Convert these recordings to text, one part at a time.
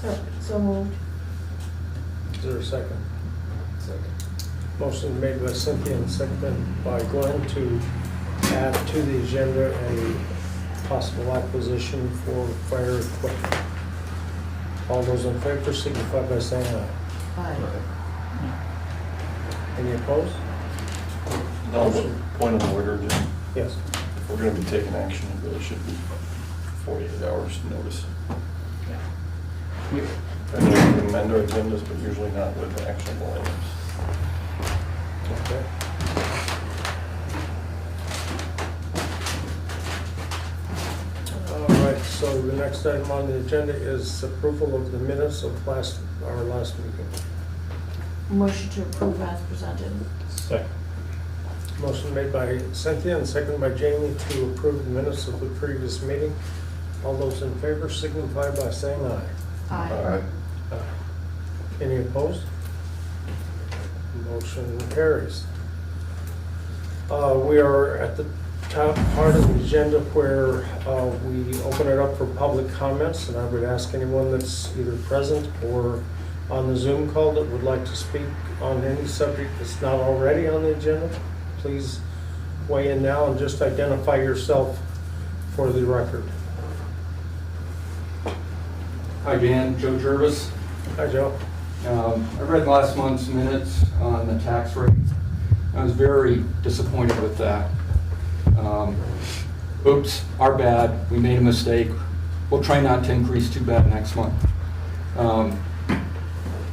So moved. Is there a second? Second. Motion made by Cynthia and seconded by Glenn to add to the agenda a possible acquisition for fire equipment. All those in favor signify by saying aye. Aye. Any opposed? No, point of order, just Yes. if we're going to be taking action, it really should be 48 hours notice. I know we can amend our agendas, but usually not with actionable items. Okay. All right, so the next item on the agenda is approval of the minutes of our last meeting. Motion to approve as presented. Second. Motion made by Cynthia and seconded by Jamie to approve the minutes of the previous meeting. All those in favor signify by saying aye. Aye. Any opposed? Motion carries. We are at the top part of the agenda where we open it up for public comments, and I would ask anyone that's either present or on the Zoom call that would like to speak on any subject that's not already on the agenda, please weigh in now and just identify yourself for the record. Hi Dan, Joe Jervis. Hi, Joe. I read last month's minutes on the tax rate. I was very disappointed with that. Oops, our bad, we made a mistake. We'll try not to increase too bad next month.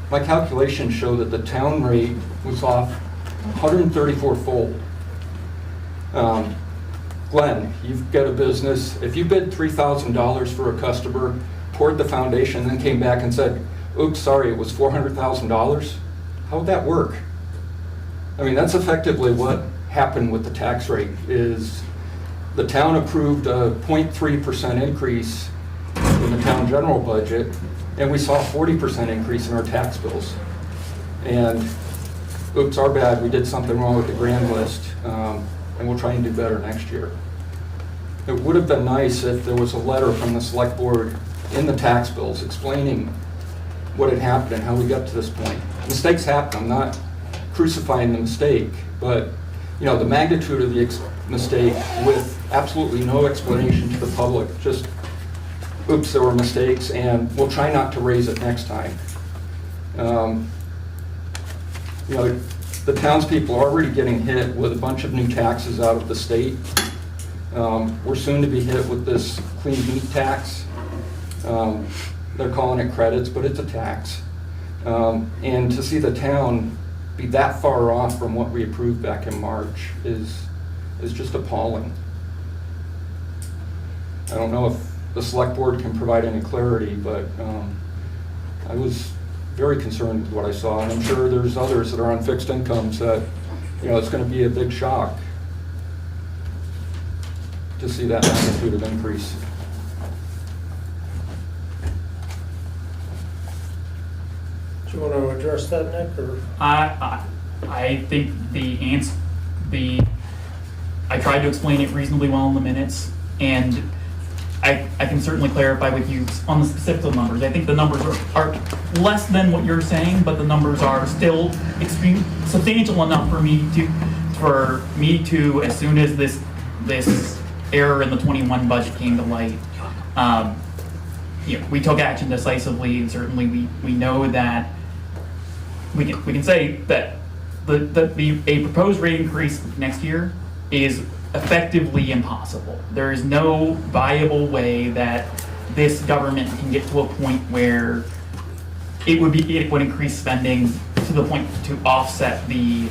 My calculations show that the town rate was off 134-fold. Glenn, you've got a business. If you bid $3,000 for a customer, poured the foundation, then came back and said, oops, sorry, it was $400,000. How would that work? I mean, that's effectively what happened with the tax rate, is the town approved a 0.3% increase in the town general budget, and we saw a 40% increase in our tax bills. And oops, our bad, we did something wrong with the grand list, and we'll try and do better next year. It would have been nice if there was a letter from the select board in the tax bills explaining what had happened and how we got to this point. Mistakes happen. I'm not crucifying the mistake, but you know, the magnitude of the mistake with absolutely no explanation to the public, just oops, there were mistakes, and we'll try not to raise it next time. You know, the townspeople are already getting hit with a bunch of new taxes out of the state. We're soon to be hit with this clean meat tax. They're calling it credits, but it's a tax. And to see the town be that far off from what we approved back in March is just appalling. I don't know if the select board can provide any clarity, but I was very concerned with what I saw, and I'm sure there's others that are on fixed incomes that, you know, it's going to be a big shock to see that magnitude of increase. Do you want to address that, Nick, or? I think the answer, I tried to explain it reasonably well in the minutes, and I can certainly clarify with you on the specifics of numbers. I think the numbers are less than what you're saying, but the numbers are still substantial enough for me to, as soon as this error in the 21 budget came to light, we took action decisively, and certainly we know that we can say that a proposed rate increase next year is effectively impossible. There is no viable way that this government can get to a point where it would increase spending to the point to offset the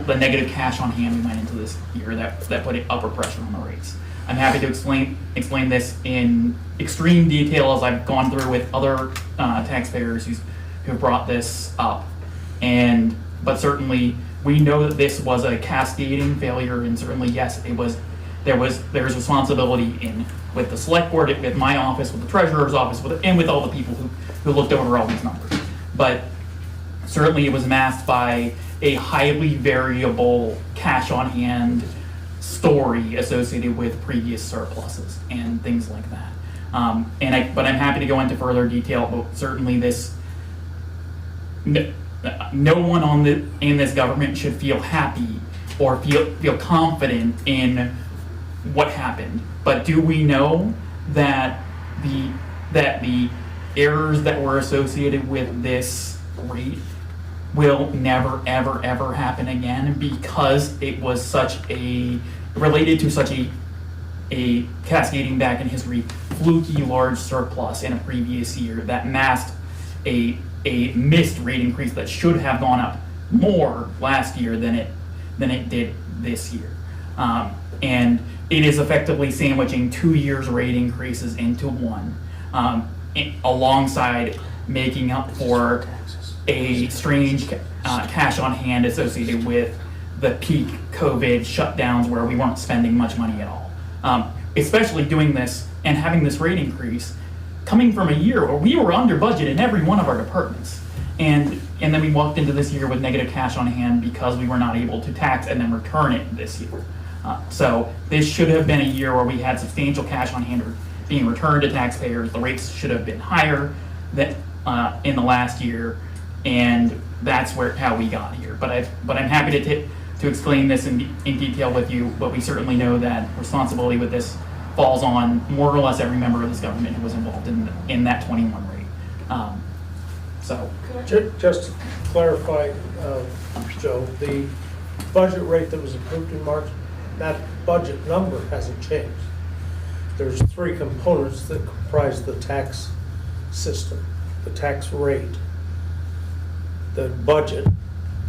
negative cash on hand we went into this year that put upward pressure on the rates. I'm happy to explain this in extreme detail as I've gone through with other taxpayers who brought this up, but certainly we know that this was a cascading failure, and certainly yes, there's responsibility with the select board, with my office, with the treasurer's office, and with all the people who looked over all these numbers. But certainly it was masked by a highly variable cash on hand story associated with previous surpluses and things like that. But I'm happy to go into further detail, but certainly no one in this government should feel happy or feel confident in what happened. But do we know that the errors that were associated with this rate will never, ever, ever happen again because it was related to such a cascading back in history, fluky large surplus in a previous year that masked a missed rate increase that should have gone up more last year than it did this year. And it is effectively sandwiching 2 years rate increases into one, alongside making up for a strange cash on hand associated with the peak COVID shutdowns where we weren't spending much money at all. Especially doing this and having this rate increase coming from a year where we were under budget in every one of our departments. And then we walked into this year with negative cash on hand because we were not able to tax and then return it this year. So this should have been a year where we had substantial cash on hand being returned to taxpayers. The rates should have been higher than in the last year, and that's how we got here. But I'm happy to explain this in detail with you. But we certainly know that responsibility with this falls on more or less every member of this government who was involved in that 21 rate. Just to clarify, Joe, the budget rate that was approved in March, that budget number hasn't changed. There's 3 components that comprise the tax system: the tax rate, the budget,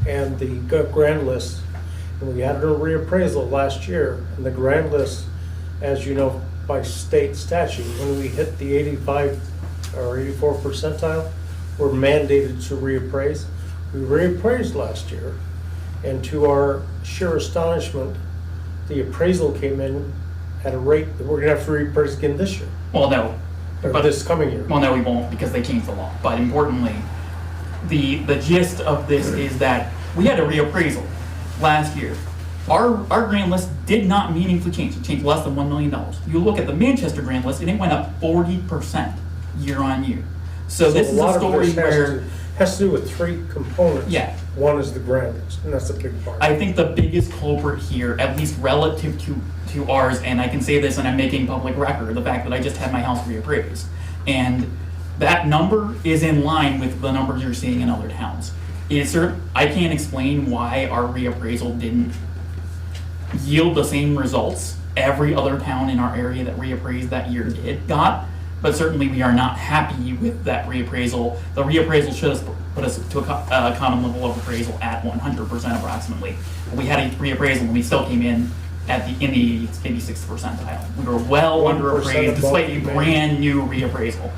and the grand list. And we had a reappraisal last year, and the grand list, as you know, by state statute, when we hit the 85 or 84 percentile, we're mandated to reappraise. We reappraised last year, and to our sheer astonishment, the appraisal came in at a rate that we're gonna have to reappraise again this year, Well, no. or this coming year. Well, no, we won't because they changed the law. But importantly, the gist of this is that we had a reappraisal last year. Our grand list did not meaningfully change. It changed less than $1 million. You look at the Manchester grand list, and it went up 40% year on year. So this is a story where has to do with 3 components. Yeah. One is the grand list, and that's a big part. I think the biggest culprit here, at least relative to ours, and I can say this and I'm making public record, the fact that I just had my house reappraised. And that number is in line with the numbers you're seeing in other towns. I can't explain why our reappraisal didn't yield the same results every other town in our area that reappraised that year got, but certainly we are not happy with that reappraisal. The reappraisal should have put us to a common level of appraisal at 100% approximately. We had a reappraisal and we still came in in the 86th percentile. We were well 1% underappraised despite a above brand new reappraisal.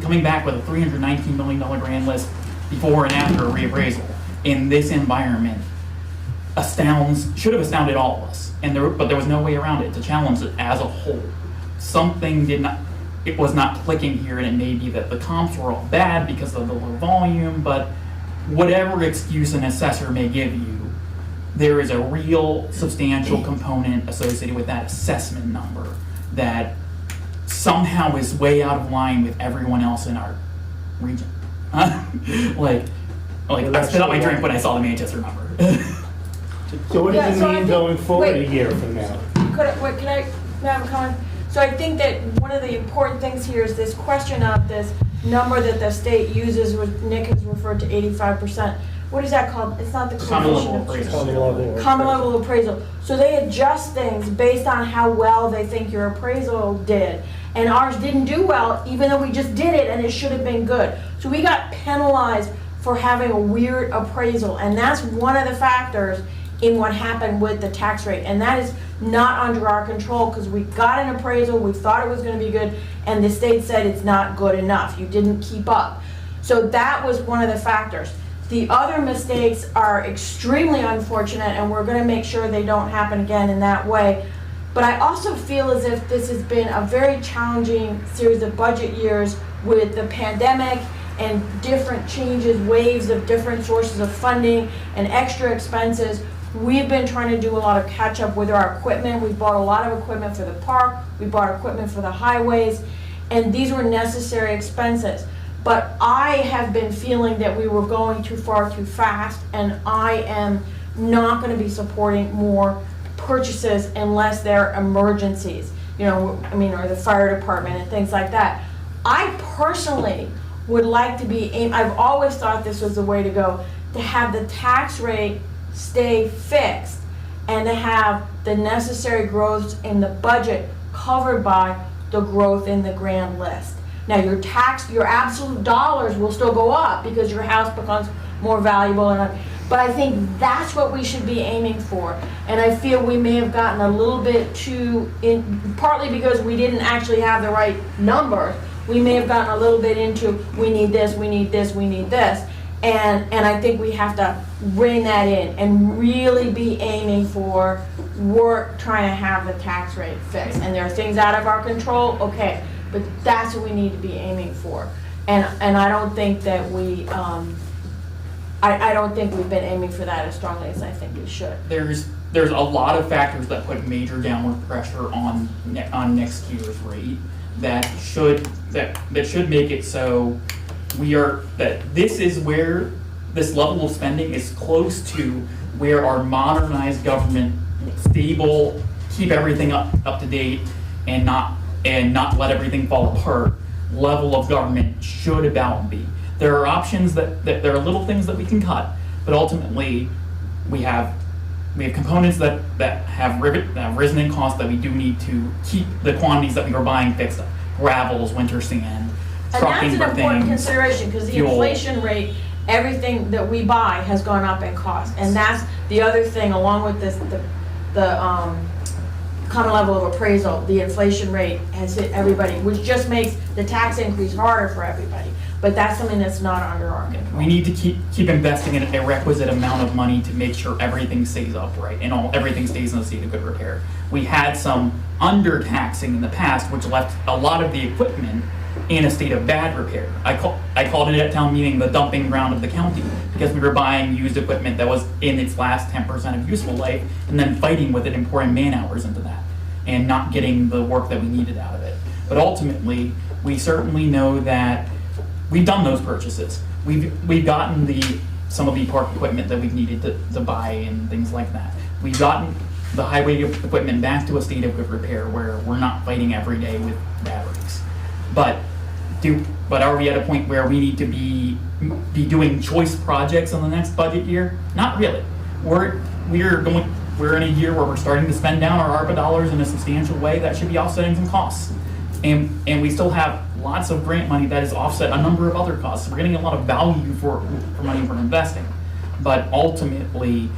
Coming back with a $319 million grand list before and after a reappraisal in this environment should have astounded all of us. But there was no way around it to challenge it as a whole. Something it was not clicking here, and it may be that the comps were all bad because of the low volume, but whatever excuse an assessor may give you, there is a real substantial component associated with that assessment number that somehow is way out of line with everyone else in our region. Like I spit out my drink when I saw the Manchester number. So what Yeah, does it so I mean think- going forward wait. a year from now? Can I have a comment? So I think that one of the important things here is this question of this number that the state uses, which Nick has referred to 85%. What is that called? It's not the Common level coefficient of appraisal. common level appraisal. So they adjust things based on how well they think your appraisal did. And ours didn't do well, even though we just did it and it should have been good. So we got penalized for having a weird appraisal. And that's one of the factors in what happened with the tax rate. And that is not under our control because we got an appraisal, we thought it was going to be good, and the state said it's not good enough. You didn't keep up. So that was one of the factors. The other mistakes are extremely unfortunate, and we're going to make sure they don't happen again in that way. But I also feel as if this has been a very challenging series of budget years with the pandemic and different changes, waves of different sources of funding and extra expenses. We've been trying to do a lot of catch up with our equipment. We bought a lot of equipment for the park. We bought equipment for the highways. and these were necessary expenses. But I have been feeling that we were going too far too fast, and I am not gonna be supporting more purchases unless they're emergencies, or the fire department and things like that. I personally would like to be, I've always thought this was the way to go, to have the tax rate stay fixed and to have the necessary growth in the budget covered by the growth in the grand list. Now your absolute dollars will still go up because your house becomes more valuable, but I think that's what we should be aiming for. And I feel we may have gotten a little bit too partly because we didn't actually have the right numbers. We may have gotten a little bit into, we need this, we need this, we need this. And I think we have to rein that in and really be aiming for work, trying to have the tax rate fixed. And there are things out of our control, okay, but that's what we need to be aiming for. And I don't think that I don't think we've been aiming for that as strongly as I think we should. There's a lot of factors that put major downward pressure on next year's rate that should make it so this is where this level of spending is close to where our modernized government, stable, keep everything up to date and not let everything fall apart level of government should about be. There are options that there are little things that we can cut, but ultimately we have components that have risen in cost that we do need to keep the quantities that we were buying fixed up. Gravels, winter sand, trucking And that's for an important things, consideration because the fuel. inflation rate, everything that we buy has gone up in cost. And that's the other thing, along with this, the common level of appraisal, the inflation rate has hit everybody, which just makes the tax increase harder for everybody. But that's something that's not under our control. We need to keep investing in a requisite amount of money to make sure everything stays upright and everything stays in a state of good repair. We had some undertaxing in the past, which left a lot of the equipment in a state of bad repair. I called it at town meeting the dumping ground of the county because we were buying used equipment that was in its last 10% of useful life and then fighting with it and pouring man hours into that and not getting the work that we needed out of it. But ultimately, we certainly know that we've done those purchases. We've gotten some of the park equipment that we've needed to buy and things like that. We've gotten the highway equipment back to a state of good repair where we're not fighting every day with batteries. But are we at a point where we need to be doing choice projects in the next budget year? Not really. We're in a year where we're starting to spend down our ARPA dollars in a substantial way that should be offsetting some costs. And we still have lots of grant money that has offset a number of other costs. So we're getting a lot of value for money we're investing. But ultimately,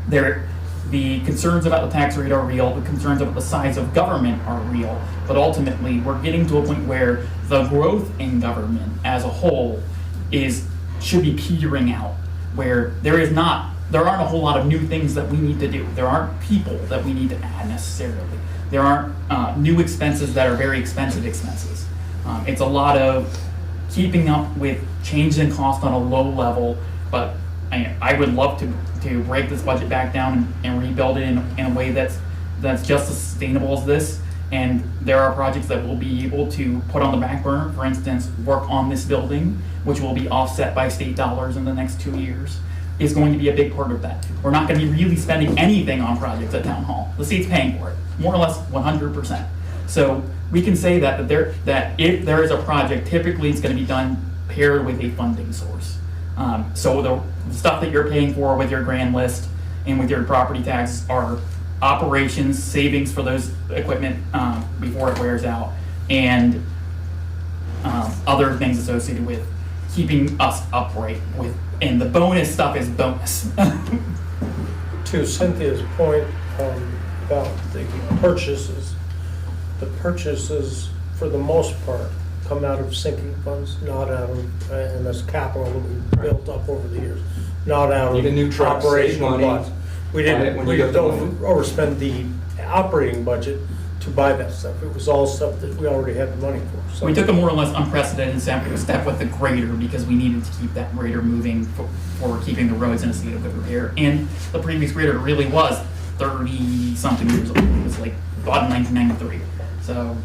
the concerns about the tax rate are real, the concerns about the size of government are real, but ultimately we're getting to a point where the growth in government as a whole should be petering out, where there aren't a whole lot of new things that we need to do. There aren't people that we need to add necessarily. There aren't new expenses that are very expensive expenses. It's a lot of keeping up with change in cost on a low level, but I would love to break this budget back down and rebuild it in a way that's just as sustainable as this. And there are projects that we'll be able to put on the back burner. For instance, work on this building, which will be offset by state dollars in the next 2 years, is going to be a big part of that. We're not going to be really spending anything on projects at Town Hall. The state's paying for it, more or less 100%. So we can say that if there is a project, typically it's going to be done paired with a funding source. So the stuff that you're paying for with your grand list and with your property taxes are operations, savings for those equipment before it wears out, and other things associated with keeping us upright and the bonus stuff is bonus. To Cynthia's point about the purchases for the most part come out of sinking funds, not out of, and that's capital that we built up over the years, not out Need a new of truck, save operational money, funds. We buy it when you get the don't overspend the operating budget to buy that stuff. It was all stuff that we already had the money for. So We took a more or less unprecedented step with the grader because we needed to keep that grader moving for keeping the roads in a state of good repair. And the previous grader really was 30-something years old. It was like bought in 1993. So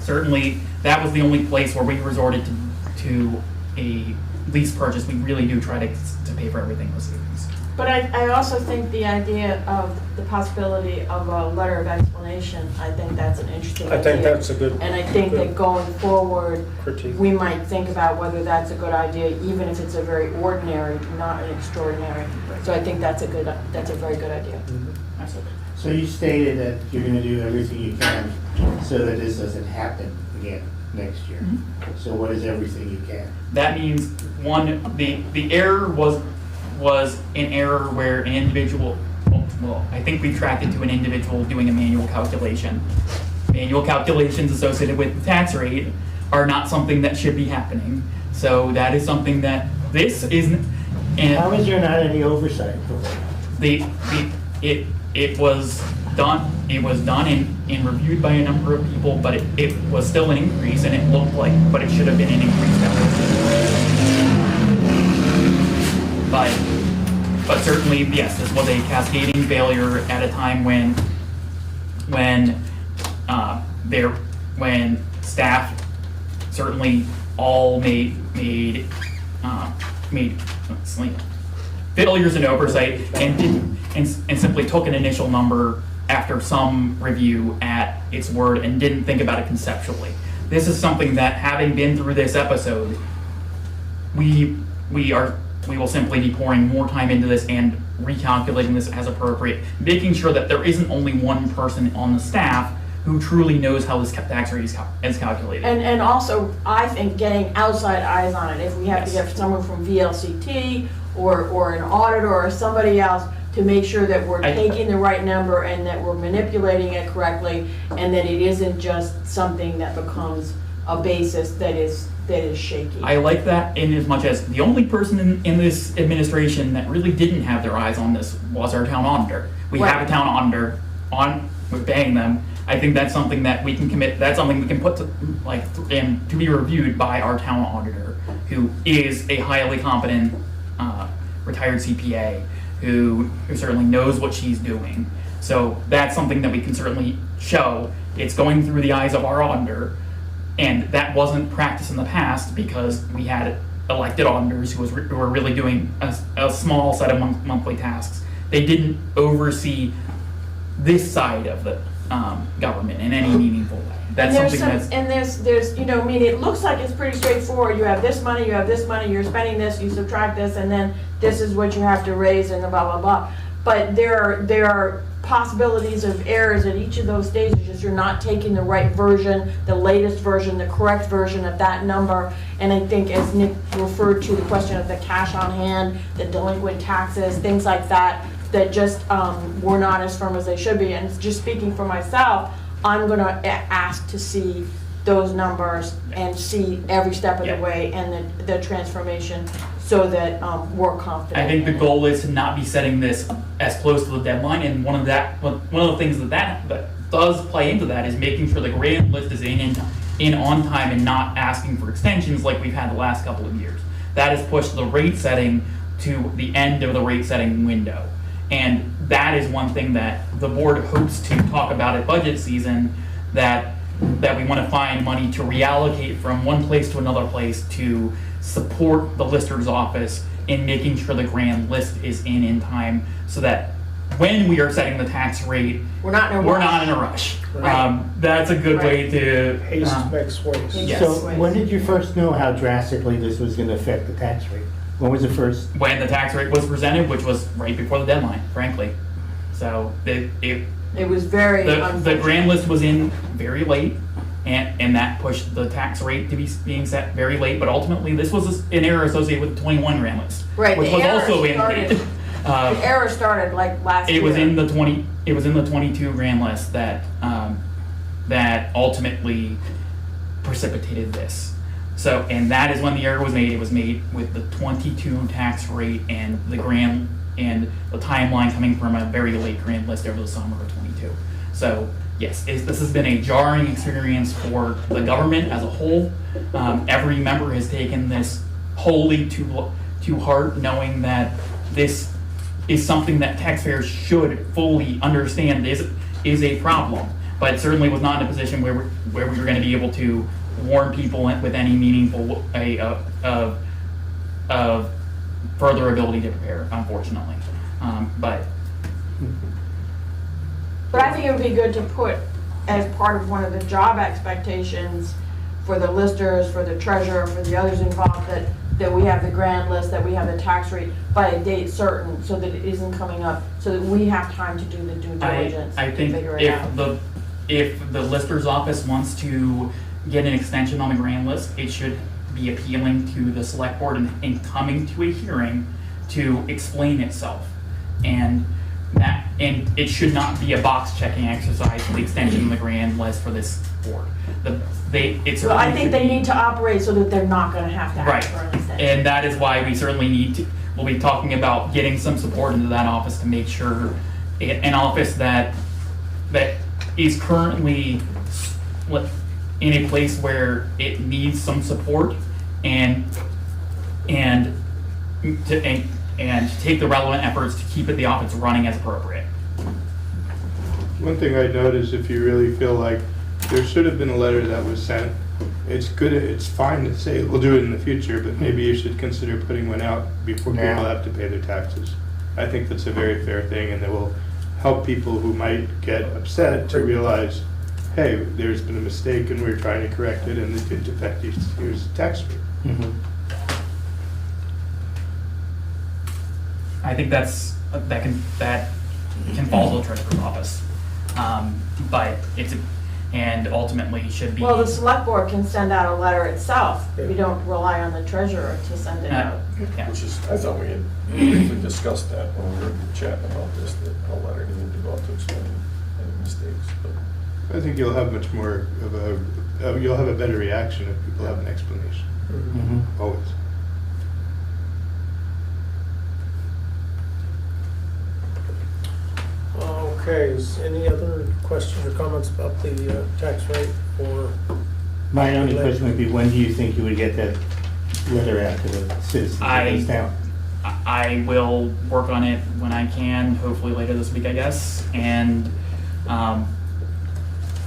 certainly, that was the only place where we resorted to a lease purchase. We really do try to pay for everything with savings. But I also think the idea of the possibility of a letter of explanation, I think that's an interesting idea. I think that's a good. And I think that going forward, critique. we might think about whether that's a good idea, even if it's a very ordinary, not an extraordinary. So I think that's a very good idea. Absolutely. So you stated that you're gonna do everything you can so that this doesn't happen again next year. So what is everything you can? That means, one, the error was an error where an individual, well, I think we tracked it to an individual doing a manual calculation. Manual calculations associated with the tax rate are not something that should be happening. So that is something that this isn't, How and is there not any oversight for it? it was done and reviewed by a number of people, but it was still an increase, and it looked like, but it should have been an increase. But certainly, yes, this was a cascading failure at a time when staff certainly all made failures in oversight and simply took an initial number after some review at its word and didn't think about it conceptually. This is something that, having been through this episode, we will simply be pouring more time into this and recalculating this as appropriate, making sure that there isn't only one person on the staff who truly knows how this tax rate is calculated. And also, I think getting outside eyes on it, if we have to Yes. get someone from VLCT or an auditor or somebody else to make sure that we're taking the right number and that we're manipulating it correctly, and that it isn't just something that becomes a basis that is shaky. I like that in as much as the only person in this administration that really didn't have their eyes on this was our town auditor. We have a town auditor we're paying them. I think that's something that we can commit, that's something we can put to, to be reviewed by our town auditor, who is a highly competent, retired CPA, who certainly knows what she's doing. So that's something that we can certainly show. It's going through the eyes of our auditor. And that wasn't practiced in the past because we had elected auditors who were really doing a small set of monthly tasks. They didn't oversee this side of the government in any meaningful way. That's something that's... And there's, I mean, it looks like it's pretty straightforward. You have this money, you're spending this, you subtract this, and then this is what you have to raise and blah, blah, blah. But there are possibilities of errors at each of those stages. You're not taking the right version, the latest version, the correct version of that number. And I think, as Nick referred to, the question of the cash on hand, the delinquent taxes, things like that, that just were not as firm as they should be. And just speaking for myself, I'm going to ask to see those numbers and see every step of the way and the transformation, so that we're confident. I think the goal is to not be setting this as close to the deadline, and one of the things that does play into that is making sure the grand list is in on time and not asking for extensions like we've had the last couple of years. That has pushed the rate setting to the end of the rate setting window. And that is one thing that the board hopes to talk about at budget season, that we want to find money to reallocate from one place to another place to support the lister's office in making sure the grand list is in time, so that when we are setting the tax rate, we're not in a rush. Right. That's a good way to... Haste makes waste. Yes. So when did you first know how drastically this was gonna affect the tax rate? When was the first? When the tax rate was presented, which was right before the deadline, frankly. So it was very the grand list was in very late, and that pushed the tax rate to be being set very late. But ultimately, this was an error associated with the 21 grand list, right, which was also in. The error started like last year. It was in the 22 grand list that that ultimately precipitated this. So, and that is when the error was made. It was made with the 22 tax rate and the grand and the timeline coming from a very late grand list over the summer of 22. So, yes, this has been a jarring experience for the government as a whole. Every member has taken this wholly to heart, knowing that this is something that taxpayers should fully understand is a problem. but it certainly was not in a position where we were going to be able to warn people with any meaningful of further ability to prepare, unfortunately. But I think it would be good to put as part of one of the job expectations for the listers, for the treasurer, for the others involved, that we have the grand list, that we have the tax rate by a date certain, so that it isn't coming up, so that we have time to do the due diligence I to think figure it out. if the lister's office wants to get an extension on the grand list, it should be appealing to the select board and coming to a hearing to explain itself. And it should not be a box checking exercise for the extension of the grand list for this board. So I think they need to operate so that they're not gonna have to Right, ask for an extension. and that is why we certainly we'll be talking about getting some support into that office to make sure an office that is currently in a place where it needs some support and to take the relevant efforts to keep the office running as appropriate. One thing I noticed, if you really feel like there should have been a letter that was sent, it's fine to say, we'll do it in the future, but maybe you should consider putting one out before people Now. have to pay their taxes. I think that's a very fair thing, and that will help people who might get upset to realize, hey, there's been a mistake and we're trying to correct it, and it didn't affect your tax rate. I think that can fall to the treasurer's office, but and ultimately should be. Well, the select board can send out a letter itself. We don't rely on the treasurer to send it out. Yeah. Which is, I thought we had briefly discussed that when we were chatting about this, that a letter needed to go out to explain any mistakes, but. I think you'll have much more of you'll have a better reaction if people have an explanation. Always. Okay, is any other questions or comments about the tax rate or? My only question would be, when do you think you would get that letter out to the citizens of this town? I will work on it when I can, hopefully later this week, I guess, and I'd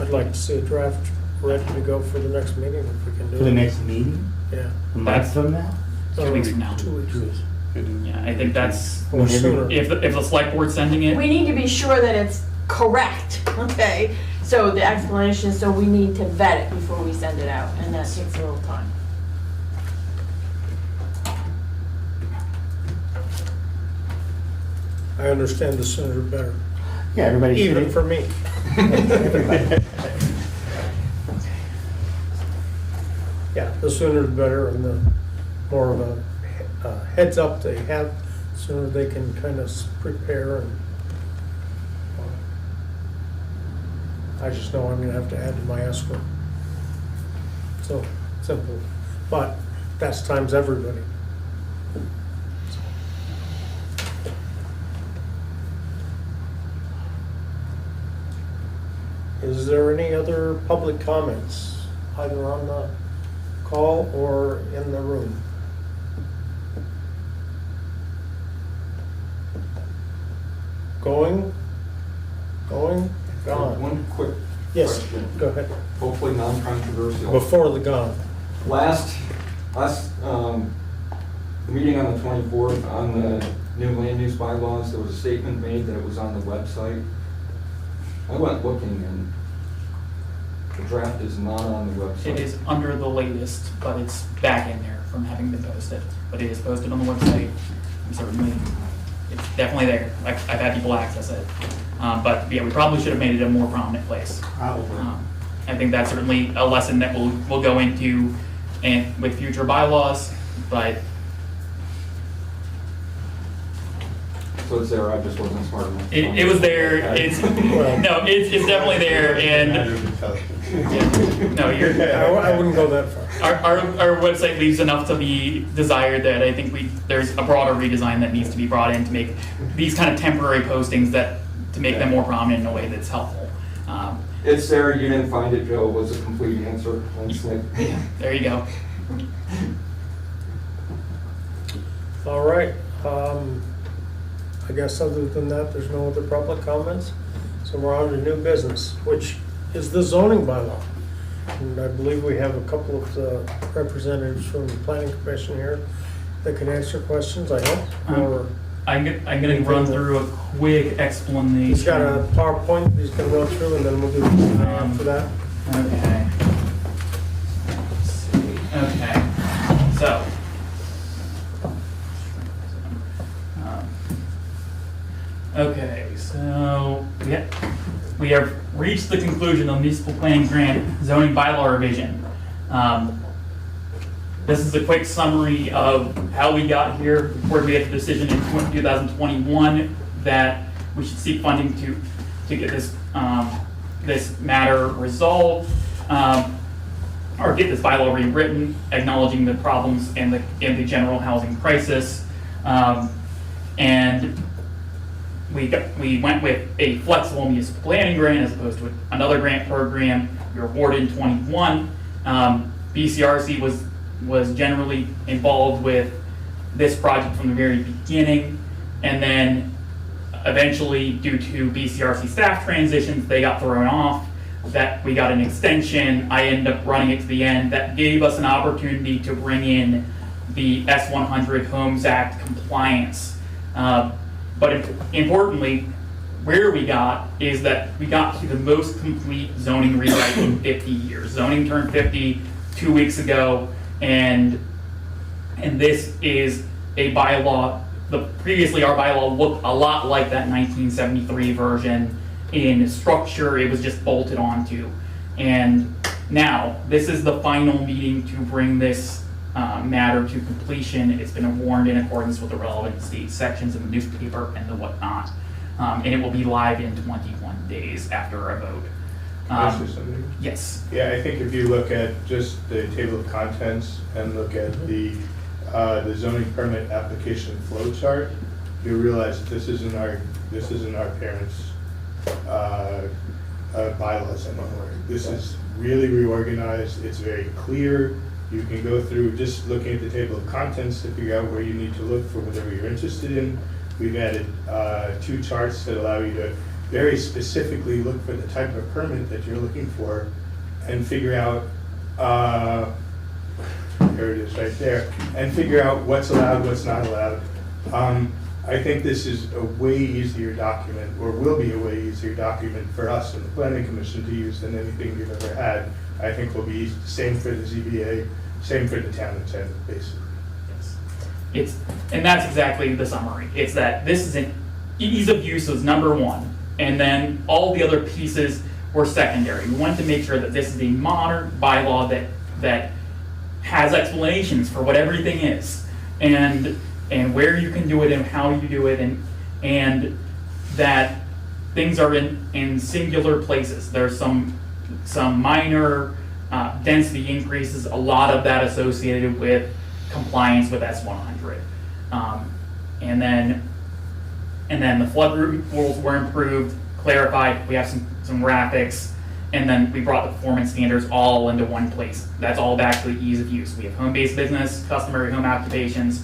like to see a draft ready to go for the next meeting if we can do it. For the next meeting? Yeah. A month from now? 2 weeks from now. 2 weeks. Yeah, I think that's, Or sooner. if the select board's sending it, We need to be sure that it's correct, okay? So the explanation, so we need to vet it before we send it out, and that takes a little time. I understand the sooner the better, Yeah, everybody should. even for me. Yeah, the sooner the better, and the more of a heads up they have, the sooner they can kind of prepare. And I just know I'm gonna have to add to my escrow. So, simple, but that's times everybody. Is there any other public comments, either on the call or in the room? Going, gone? One quick Yes, question, go ahead. hopefully non-controversial. Before the gone. Last meeting on the 24th on the new land use bylaws, there was a statement made that it was on the website. I went looking and the draft is not on the website. it is under the latest, but it's back in there from having been posted. But it is posted on the website, and certainly, it's definitely there. I've had people access it. But yeah, we probably should have made it a more prominent place. Probably. I think that's certainly a lesson that we'll go into and with future bylaws, but So it's there, I just wasn't smart enough. it was there, it's definitely there, and, no, I wouldn't go that far. our website leaves enough to be desired that I think there's a broader redesign that needs to be brought in to make these kind of temporary postings to make them more prominent in a way that's helpful. It's there, you didn't find it, Joe, was a complete answer. It's like, There you go. All right, I guess other than that, there's no other public comments. So we're on to new business, which is the zoning bylaw. And I believe we have a couple of the representatives from the planning commission here that can answer questions, I hope, or I'm gonna run through a quick explanation. he's got a PowerPoint he's gonna run through, and then we'll do the after that. Okay. Let's see. Okay. So. Okay, so we have reached the conclusion of municipal planning grant zoning bylaw revision. This is a quick summary of how we got here. The board made a decision in 2021 that we should seek funding to get this this matter resolved, or get this bylaw rewritten, acknowledging the problems in the general housing crisis, and we went with a flexible municipal planning grant as opposed to another grant program. We were awarded in 21. BCRC was generally involved with this project from the very beginning, and then eventually, due to BCRC staff transitions, they got thrown off. That we got an extension. I ended up running it to the end. That gave us an opportunity to bring in the S100 Homes Act compliance. But importantly, where we got is that we got to the most complete zoning rewrite in 50 years. Zoning turned 50 2 weeks ago, and this is a bylaw. Previously, our bylaw looked a lot like that 1973 version in structure. It was just bolted onto. And now, this is the final meeting to bring this matter to completion. It's been warned in accordance with the relevant state sections of the newspaper and the whatnot. And it will be live in 21 days after a vote. Can I say something? Yes. Yeah, I think if you look at just the table of contents and look at the zoning permit application flow chart, you realize this isn't our parents' bylaws anymore. This is really reorganized. It's very clear. You can go through just looking at the table of contents to figure out where you need to look for whatever you're interested in. We've added 2 charts that allow you to very specifically look for the type of permit that you're looking for and figure out, there it is right there, and figure out what's allowed, what's not allowed. I think this is a way easier document, or will be a way easier document for us in the Planning Commission to use than anything we've ever had. I think will be same for the ZBA, same for the town of Tennant, basically. And that's exactly the summary. It's that this is an ease of use was number one, and then all the other pieces were secondary. We wanted to make sure that this is a modern bylaw that has explanations for what everything is, and where you can do it and how you do it, and that things are in singular places. There's some minor density increases, a lot of that associated with compliance with S100. And then the flood rules were improved, clarified. We have some graphics, and then we brought the performance standards all into one place. That's all back to the ease of use. We have home-based business, customary home occupations,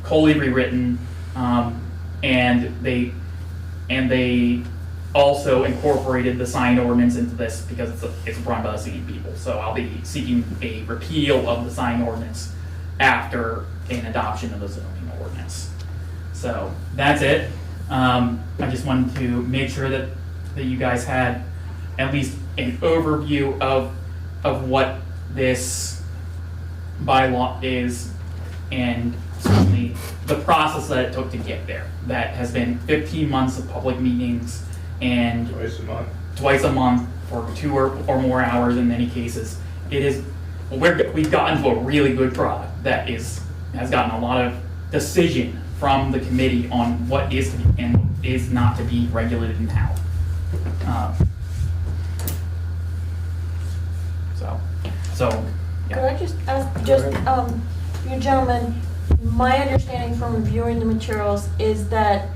wholly rewritten, and they also incorporated the sign ordinance into this because it's run by the same people. So I'll be seeking a repeal of the sign ordinance after an adoption of the zoning ordinance. So that's it. I just wanted to make sure that you guys had at least an overview of what this bylaw is, and certainly the process that it took to get there. That has been 15 months of public meetings and twice a month for 2 or more hours in many cases. It is, we've gotten to a really good product that has gotten a lot of decision from the committee on what is to be and is not to be regulated and how. So yeah. Could I just ask, you gentlemen, my understanding from reviewing the materials is that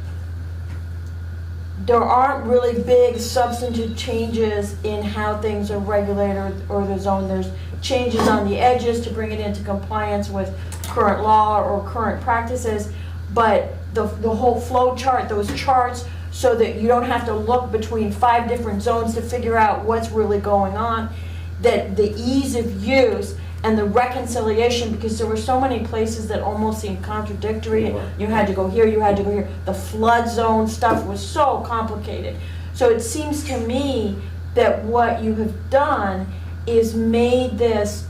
there aren't really big substantive changes in how things are regulated or the zone. There's changes on the edges to bring it into compliance with current law or current practices, but the whole flow chart, those charts so that you don't have to look between 5 different zones to figure out what's really going on, that the ease of use and the reconciliation, because there were so many places that almost seemed contradictory. You had to go here, you had to go here. The flood zone stuff was so complicated. So it seems to me that what you have done is made this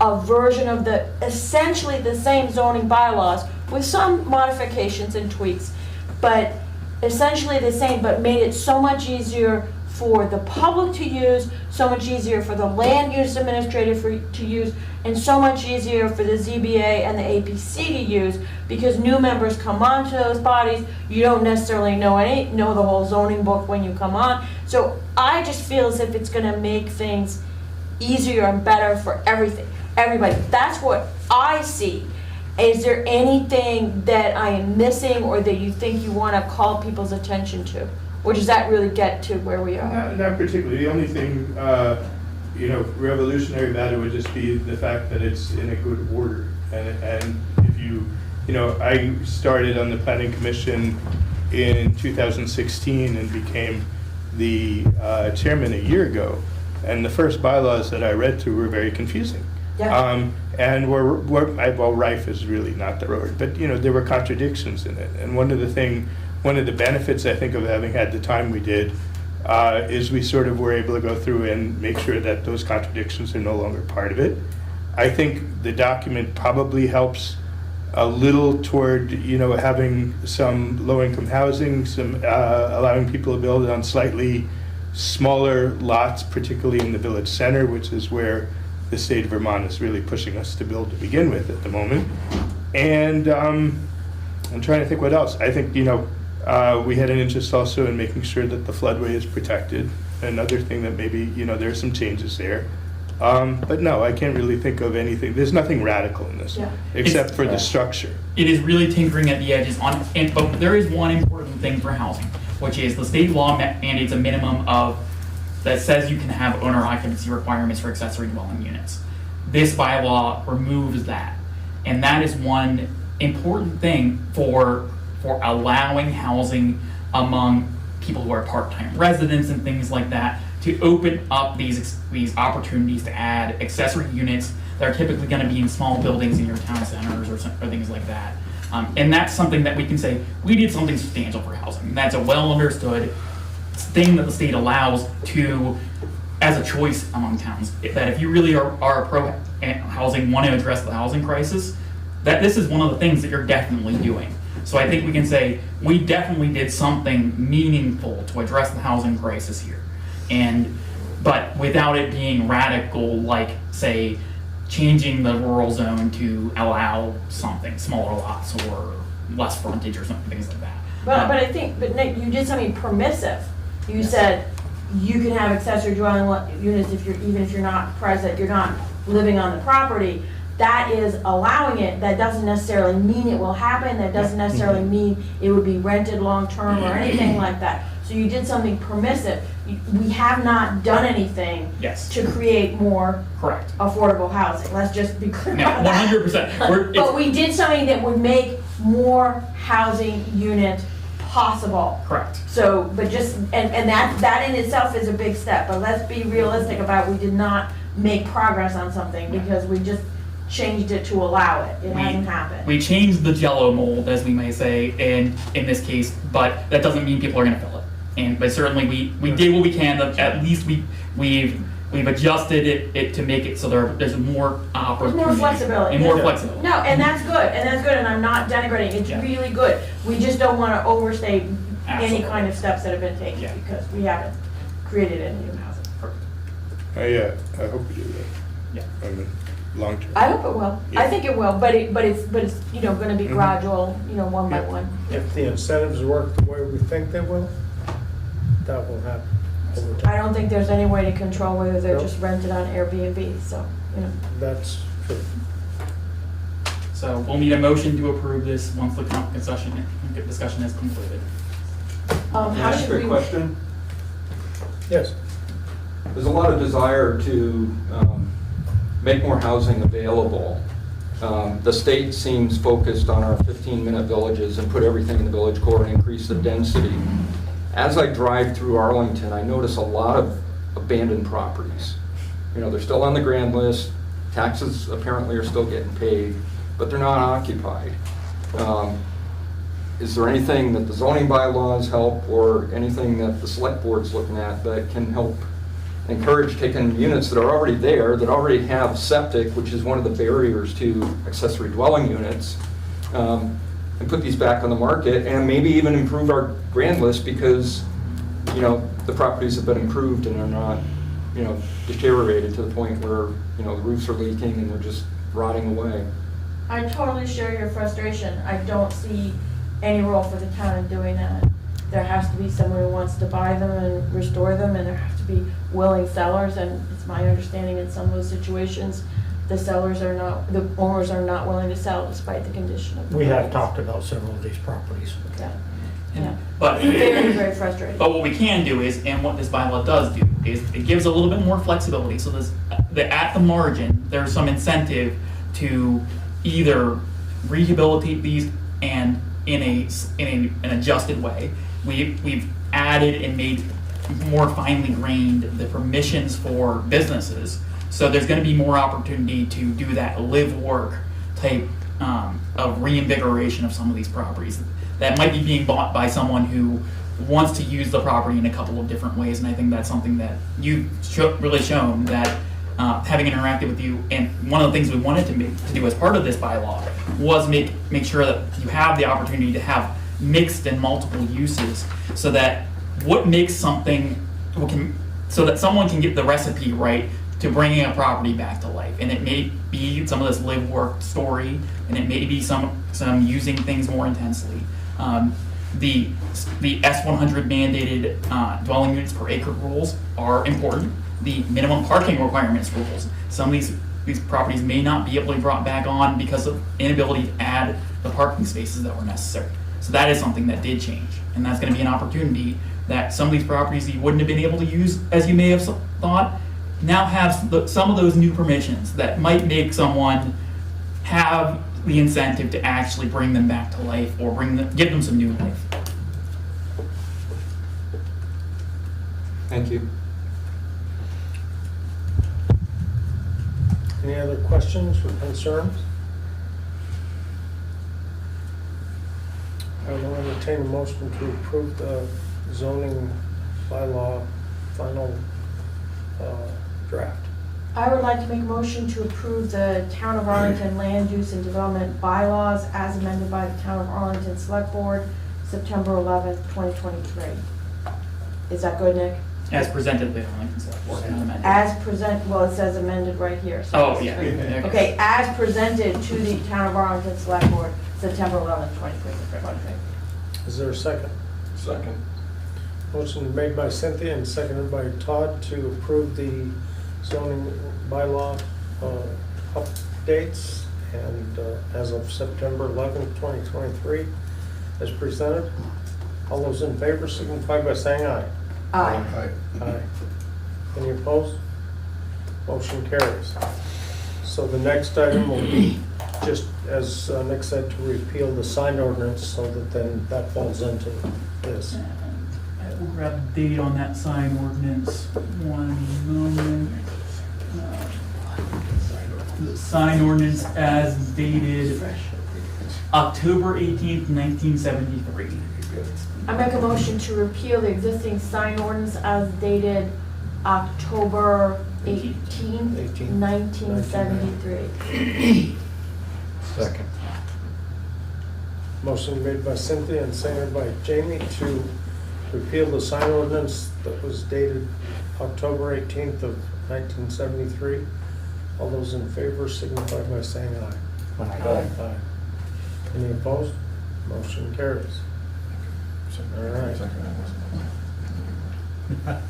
a version of essentially the same zoning bylaws with some modifications and tweaks, but essentially the same, but made it so much easier for the public to use, so much easier for the land use administrator to use, and so much easier for the ZBA and the APC to use, because new members come on to those bodies. You don't necessarily know the whole zoning book when you come on. So I just feel as if it's gonna make things easier and better for everybody. That's what I see. Is there anything that I am missing or that you think you wanna call people's attention to? Or does that really get to where we are? Not particularly. The only thing, revolutionary about it would just be the fact that it's in a good order. And if I started on the planning commission in 2016 and became the chairman a year ago. And the first bylaws that I read through were very confusing. Yeah. And rife is really not the word, but there were contradictions in it. And one of the benefits, I think, of having had the time we did is we sort of were able to go through and make sure that those contradictions are no longer part of it. I think the document probably helps a little toward, having some low-income housing, some allowing people to build on slightly smaller lots, particularly in the village center, which is where the state of Vermont is really pushing us to build to begin with at the moment. And I'm trying to think what else. I think, we had an interest also in making sure that the floodway is protected. Another thing that maybe, there are some changes there. But no, I can't really think of anything. There's nothing radical in this, except for the structure. It is really tinkering at the edges but there is one important thing for housing, which is the state law mandates a minimum that says you can have owner occupancy requirements for accessory dwelling units. This bylaw removes that. And that is one important thing for allowing housing among people who are part-time residents and things like that, to open up these opportunities to add accessory units that are typically going to be in small buildings in your town centers or things like that. And that's something that we can say, we did something substantial for housing. That's a well understood thing that the state allows as a choice among towns. That if you really are pro housing, want to address the housing crisis, that this is one of the things that you're definitely doing. So I think we can say we definitely did something meaningful to address the housing crisis here. But without it being radical, like say changing the rural zone to allow something, smaller lots or less frontage or something, things like that. But Nick, you did something permissive. You said you can have accessory dwelling units even if you're not present, you're not living on the property. That is allowing it. That doesn't necessarily mean it will happen. That doesn't necessarily mean it would be rented long-term or anything like that. So you did something permissive. We have not done anything to create more affordable housing. Let's just be clear about that. 100%. But we did something that would make more housing units possible. Correct. So, but just, and that in itself is a big step, but let's be realistic about, we did not make progress on something because we just changed it to allow it. It hasn't happened. We changed the Jello mold, as we may say, in this case, but that doesn't mean people are going to fill it. But certainly we did what we can. At least we've adjusted it to make it so there's more opportunity. There's more flexibility. And more flexibility. No, and that's good, and I'm not denigrating. It's really good. We just don't want to overstate any kind of steps that have been taken because we haven't created any new housing. I hope we do that. Yeah. I mean, long term. I hope it will. Yeah. I think it will, but it's going to be gradual, one by one. If the incentives work the way we think they will, that will happen over time. I don't think there's any way to control whether they're just rented on Airbnb, so, That's true. So we'll need a motion to approve this once the discussion is concluded. How Ask should a we? question. Yes. There's a lot of desire to make more housing available. The state seems focused on our 15-minute villages and put everything in the village core and increase the density. As I drive through Arlington, I notice a lot of abandoned properties. You know, they're still on the grand list, taxes apparently are still getting paid, but they're not occupied. Is there anything that the zoning bylaws help, or anything that the select board's looking at that can help encourage taking units that are already there, that already have septic, which is one of the barriers to accessory dwelling units, and put these back on the market, and maybe even improve our grand list because, you know, the properties have been improved and are not, you know, deteriorated to the point where, you know, the roofs are leaking and they're just rotting away. I totally share your frustration. I don't see any role for the town in doing that. There has to be someone who wants to buy them and restore them, and there have to be willing sellers, and it's my understanding in some of those situations, the owners are not willing to sell despite the condition of the We have properties. talked about several of these properties. Yeah. Yeah. But Very, very frustrating. But what we can do is, and what this bylaw does do, is it gives a little bit more flexibility. So at the margin, there's some incentive to either rehabilitate these and in an adjusted way. We've added and made more finely grained the permissions for businesses. So there's going to be more opportunity to do that live work type of reinvigoration of some of these properties that might be being bought by someone who wants to use the property in a couple of different ways. And I think that's something that you've really shown that having interacted with you, and one of the things we wanted to do as part of this bylaw was make sure that you have the opportunity to have mixed and multiple uses, so that what makes something, so that someone can get the recipe right to bringing a property back to life. And it may be some of this live work story, and it may be some using things more intensely. The S100 mandated dwelling units per acre rules are important. The minimum parking requirements rules. Some of these properties may not be able to be brought back on because of inability to add the parking spaces that were necessary. So that is something that did change, and that's going to be an opportunity that some of these properties that you wouldn't have been able to use as you may have thought now have some of those new permissions that might make someone have the incentive to actually bring them back to life or give them some new life. Thank you. Any other questions or concerns? I will entertain a motion to approve the zoning bylaw final draft. I would like to make a motion to approve the Town of Arlington Land Use and Development bylaws as amended by the Town of Arlington Select Board, September 11th, 2023. Is that good, Nick? As presented by the Arlington Select Board, not amended. Well, it says amended right here. So Oh, it's yeah. great. Okay, as presented to the Town of Arlington Select Board, September 11th, 2023. Is there a second? Second. Motion made by Cynthia and seconded by Todd to approve the zoning bylaw updates and as of September 11th, 2023, as presented. All those in favor signify by saying aye. Aye. Aye. Any opposed? Motion carries. So the next item will be, just as Nick said, to repeal the sign ordinance so that then that falls into this. I will grab the date on that sign ordinance. One moment. The sign ordinance as dated October 18th, 1973. I make a motion to repeal the existing sign ordinance as dated October 18th, 1973. Second. Motion made by Cynthia and seconded by Jamie to repeal the sign ordinance that was dated October 18th of 1973. All those in favor signify by saying aye. Aye. Any opposed? Motion carries. All right.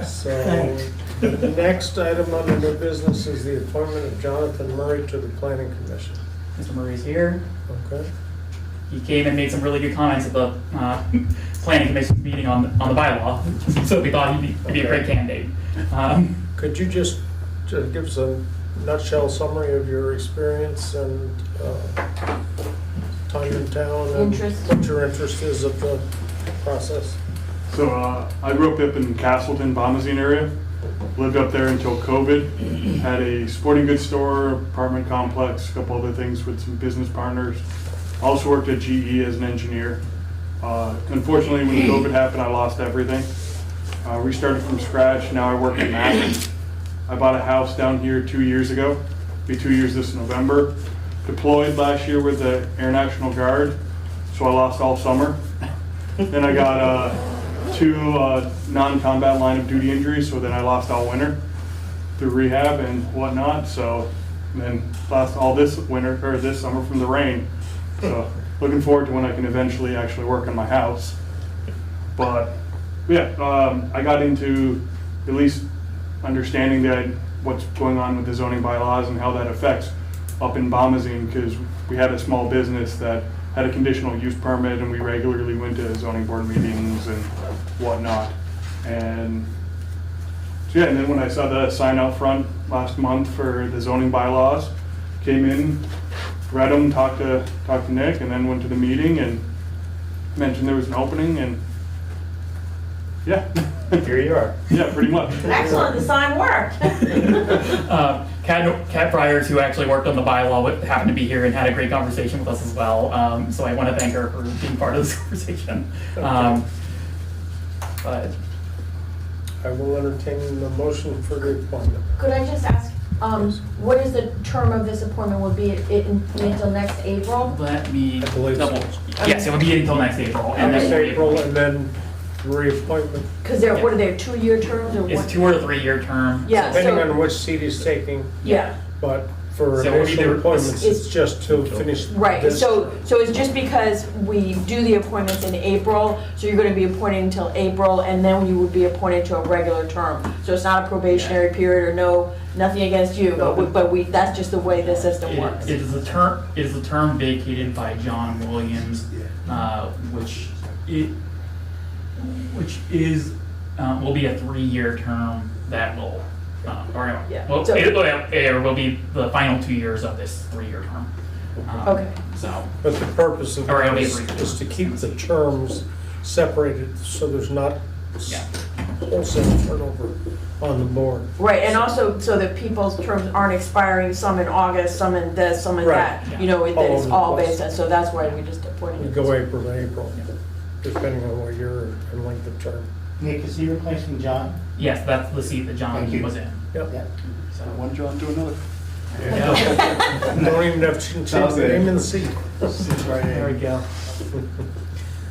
So the next item under new business is the appointment of Jonathan Murray to the Planning Commission. Mr. Murray's here. Okay. He came and made some really good comments at the planning commission meeting on the bylaw, so we thought he'd be a great candidate. Could you just give us a nutshell summary of your experience and time in town and Interest. what your interest is of the process? So I grew up in Castleton, Bomazine area. Lived up there until COVID. Had a sporting goods store, apartment complex, a couple other things with some business partners. Also worked at GE as an engineer. Unfortunately, when COVID happened, I lost everything. Restarted from scratch. Now I work at Mass. I bought a house down here 2 years ago. Be 2 years this November. Deployed last year with the Air National Guard, so I lost all summer. Then I got two non-combat line of duty injuries, so then I lost all winter through rehab and whatnot. So then lost all this winter or this summer from the rain. So looking forward to when I can eventually actually work on my house. But yeah, I got into at least understanding that what's going on with the zoning bylaws and how that affects up in Bomazine, because we had a small business that had a conditional use permit and we regularly went to zoning board meetings and whatnot. And so yeah, and then when I saw the sign out front last month for the zoning bylaws, came in, read them, talked to Nick, and then went to the meeting and mentioned there was an opening, and yeah. Here you are. Yeah, pretty much. Excellent, the sign worked. Kat Bryers, who actually worked on the bylaw, happened to be here and had a great conversation with us as well. So I want to thank her for being part of this conversation. But I will entertain the motion for the appointment. Could I just ask, what is the term of this appointment? Will be it until next April? let me I believe so. double. Yes, it will be until next April. And Next then April, and then reappointment, Because they're, what are they, 2-year terms or what? it's 2 or 3 year term. Yeah. depending so- on which seat he's taking, Yeah, but for So it'll be initial the- appointments, it's- it's just to finish. right, this so term. it's just because we do the appointments in April, so you're gonna be appointed until April, and then you would be appointed to a regular term. So it's not a probationary period or nothing against you, but we, that's just the way the system works. It is a term vacated by John Williams, which is will be a 3-year term that will, Yeah. well, So- it will be the final 2 years of this 3-year term. Okay. So, But the purpose of Or it'll be this brief. is to keep the terms separated, so there's not yeah. wholesale turnover on the board. Right, and also so that people's terms aren't expiring, some in August, some in this, some in that. Right. You know, All that it's over the all place. based on, so that's why we just appointed. We it. go April to April, depending on what year and length of term. Nick, is he replacing John? Yes, that's the seat that John Thank you. was in. Yep. Yeah. So, One job to another. Don't even have to change the name and seat. there we go.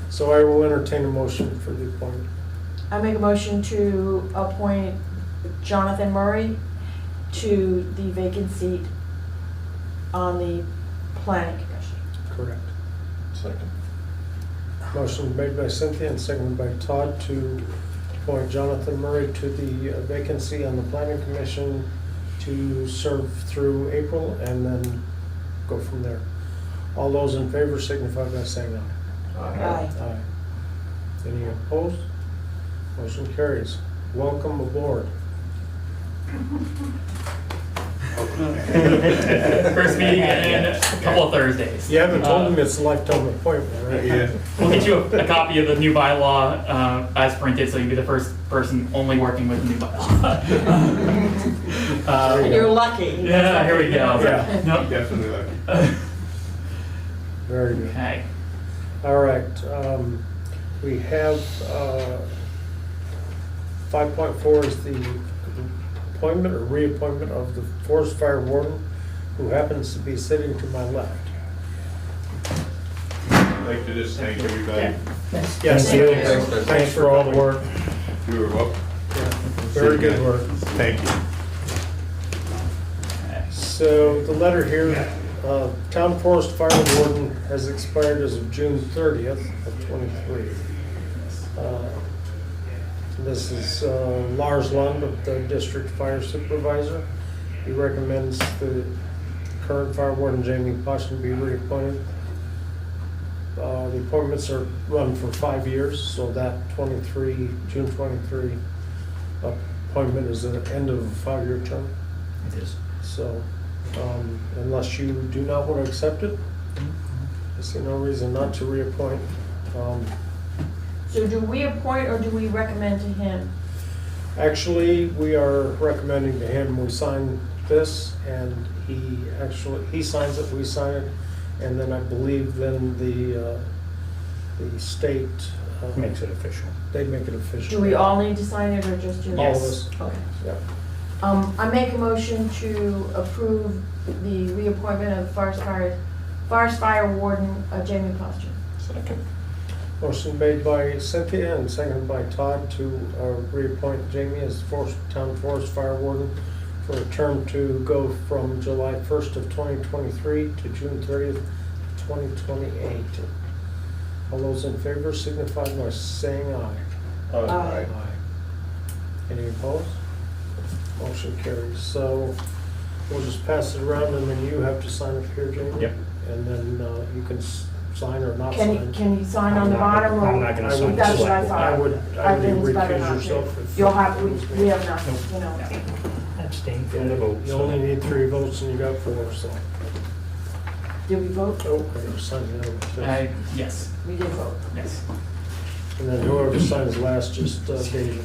So I will entertain a motion for the appointment. I make a motion to appoint Jonathan Murray to the vacant seat on the planning commission. Correct. Second. Motion made by Cynthia and seconded by Todd to appoint Jonathan Murray to the vacancy on the planning commission to serve through April and then go from there. All those in favor signify by saying aye. Aye. Aye. Any opposed? Motion carries. Welcome aboard. First meeting in a couple of Thursdays. You haven't told him it's a lifetime appointment, right? Yeah. We'll get you a copy of the new bylaw as printed, so you'll be the first person only working with the new bylaw. And you're lucky. Yeah, here we go. Yeah. Nope. Definitely lucky. Very good. Okay. All right, we have 5.4 is the appointment or reappointment of the forest fire warden, who happens to be sitting to my left. I'd like to just thank everybody. Yes, Thank you. thanks for all the work. You were welcome. Very good work. Thank you. So the letter here, Town Forest Fire Warden has expired as of June 30th of '23. This is Lars Lund, the district fire supervisor. He recommends the current fire warden, Jamie Poston, be reappointed. The appointments are run for 5 years, so that June 23 appointment is the end of a 5-year term. It is. So, unless you do not want to accept it, I see no reason not to reappoint. So do we appoint or do we recommend to him? Actually, we are recommending to him, we sign this, and he signs it, we sign it, and then I believe then the state. Makes it official. They make it official. Do we all need to sign it or just you? All of us. Okay. Yeah. I make a motion to approve the reappointment of Forest Fire Warden Jamie Posture. Second. Motion made by Cynthia and seconded by Todd to reappoint Jamie as Town Forest Fire Warden for a term to go from July 1st of 2023 to June 30th, 2028. All those in favor signify by saying aye. Aye. Any opposed? Motion carries. So we'll just pass it around and then you have to sign up here, Jamie? Yep. And then you can sign or not sign. Can you sign on the bottom or? I'm not gonna sign. That's what I Select thought. I would think it's better recuse not to. yourself if. You'll have, we have nothing, you know. Abstain from the vote. You only need 3 votes and you got 4, so. Did we vote? Oh, I gotta sign the other one too. Yes, We did vote. yes. And then whoever signs last, just date it.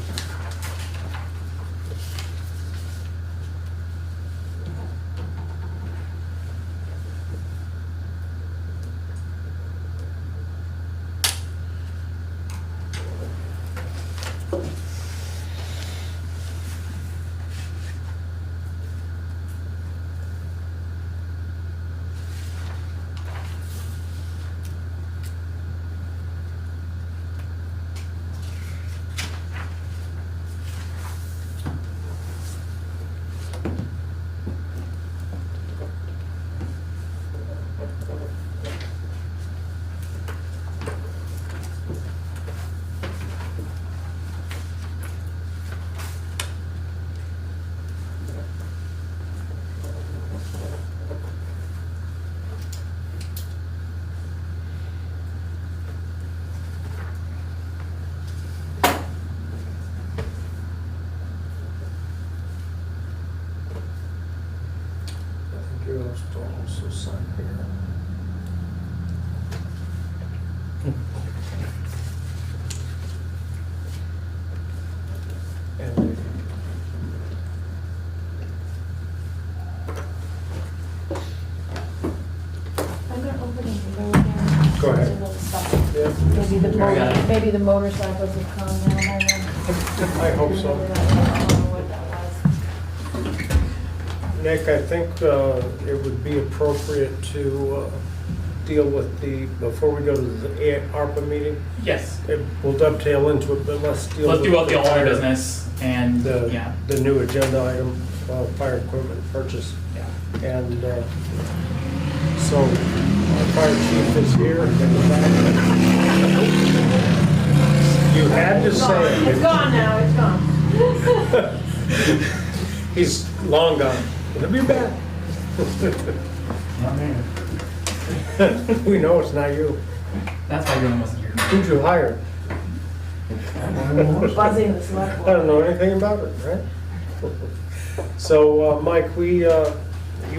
I think you also sign here. And I'm gonna open it and go again. Go ahead. A little stuff. yeah, Maybe the motorcycles have come now. I hope so. I don't know what that was. Nick, I think it would be appropriate to deal with before we go to the ARPA meeting, Yes, we'll dovetail into it, but let's deal with. let's do all the older fire- business and, yeah, The new agenda item, fire equipment purchase. yeah. And so our fire chief is here in the back. You had to It's gone. say It's it. gone now, it's gone. He's long gone. He'll be back. We know it's not you. That's why Dylan wasn't here. Who'd you hire? Buzzing the select I board. don't know anything about it, right? So, Mike, you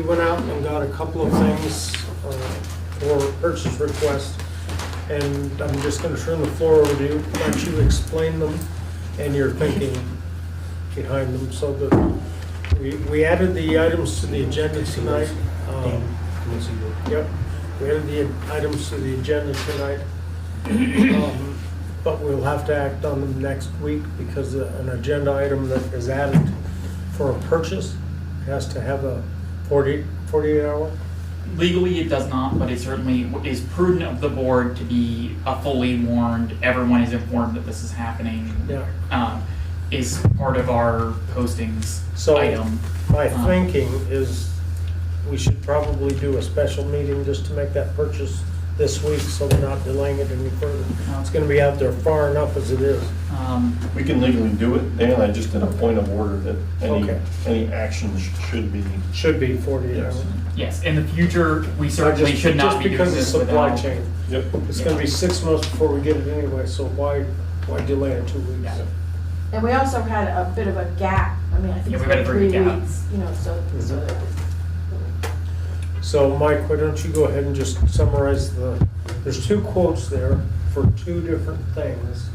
went out and got a couple of things for purchase requests, and I'm just gonna turn the floor over to you, let you explain them and your thinking behind them, so that we added the items to the agenda tonight. Yep, we added the items to the agenda tonight. But we'll have to act on them next week because an agenda item that is added for a purchase has to have a 48 hour. Legally, it does not, but it certainly is prudent of the board to be fully warned. Everyone is informed that this is happening. Yeah. Is part of our postings So item. my thinking is we should probably do a special meeting just to make that purchase this week, so we're not delaying it any further. It's gonna be out there far enough as it is. We can legally do it, Dan, I just did a point of order that Okay. any actions should be. Should be 48 hours. Yes, in the future, we certainly Just- should not be doing Just this because of supply without. chain. Yep. It's gonna be 6 months before we get it anyway, so why delay it 2 weeks? Yeah. And we also had a bit of a gap I mean, I think Yeah, it's we better been break 3 it out. weeks, you know, so. So Mike, why don't you go ahead and just summarize there's 2 quotes there for 2 different things.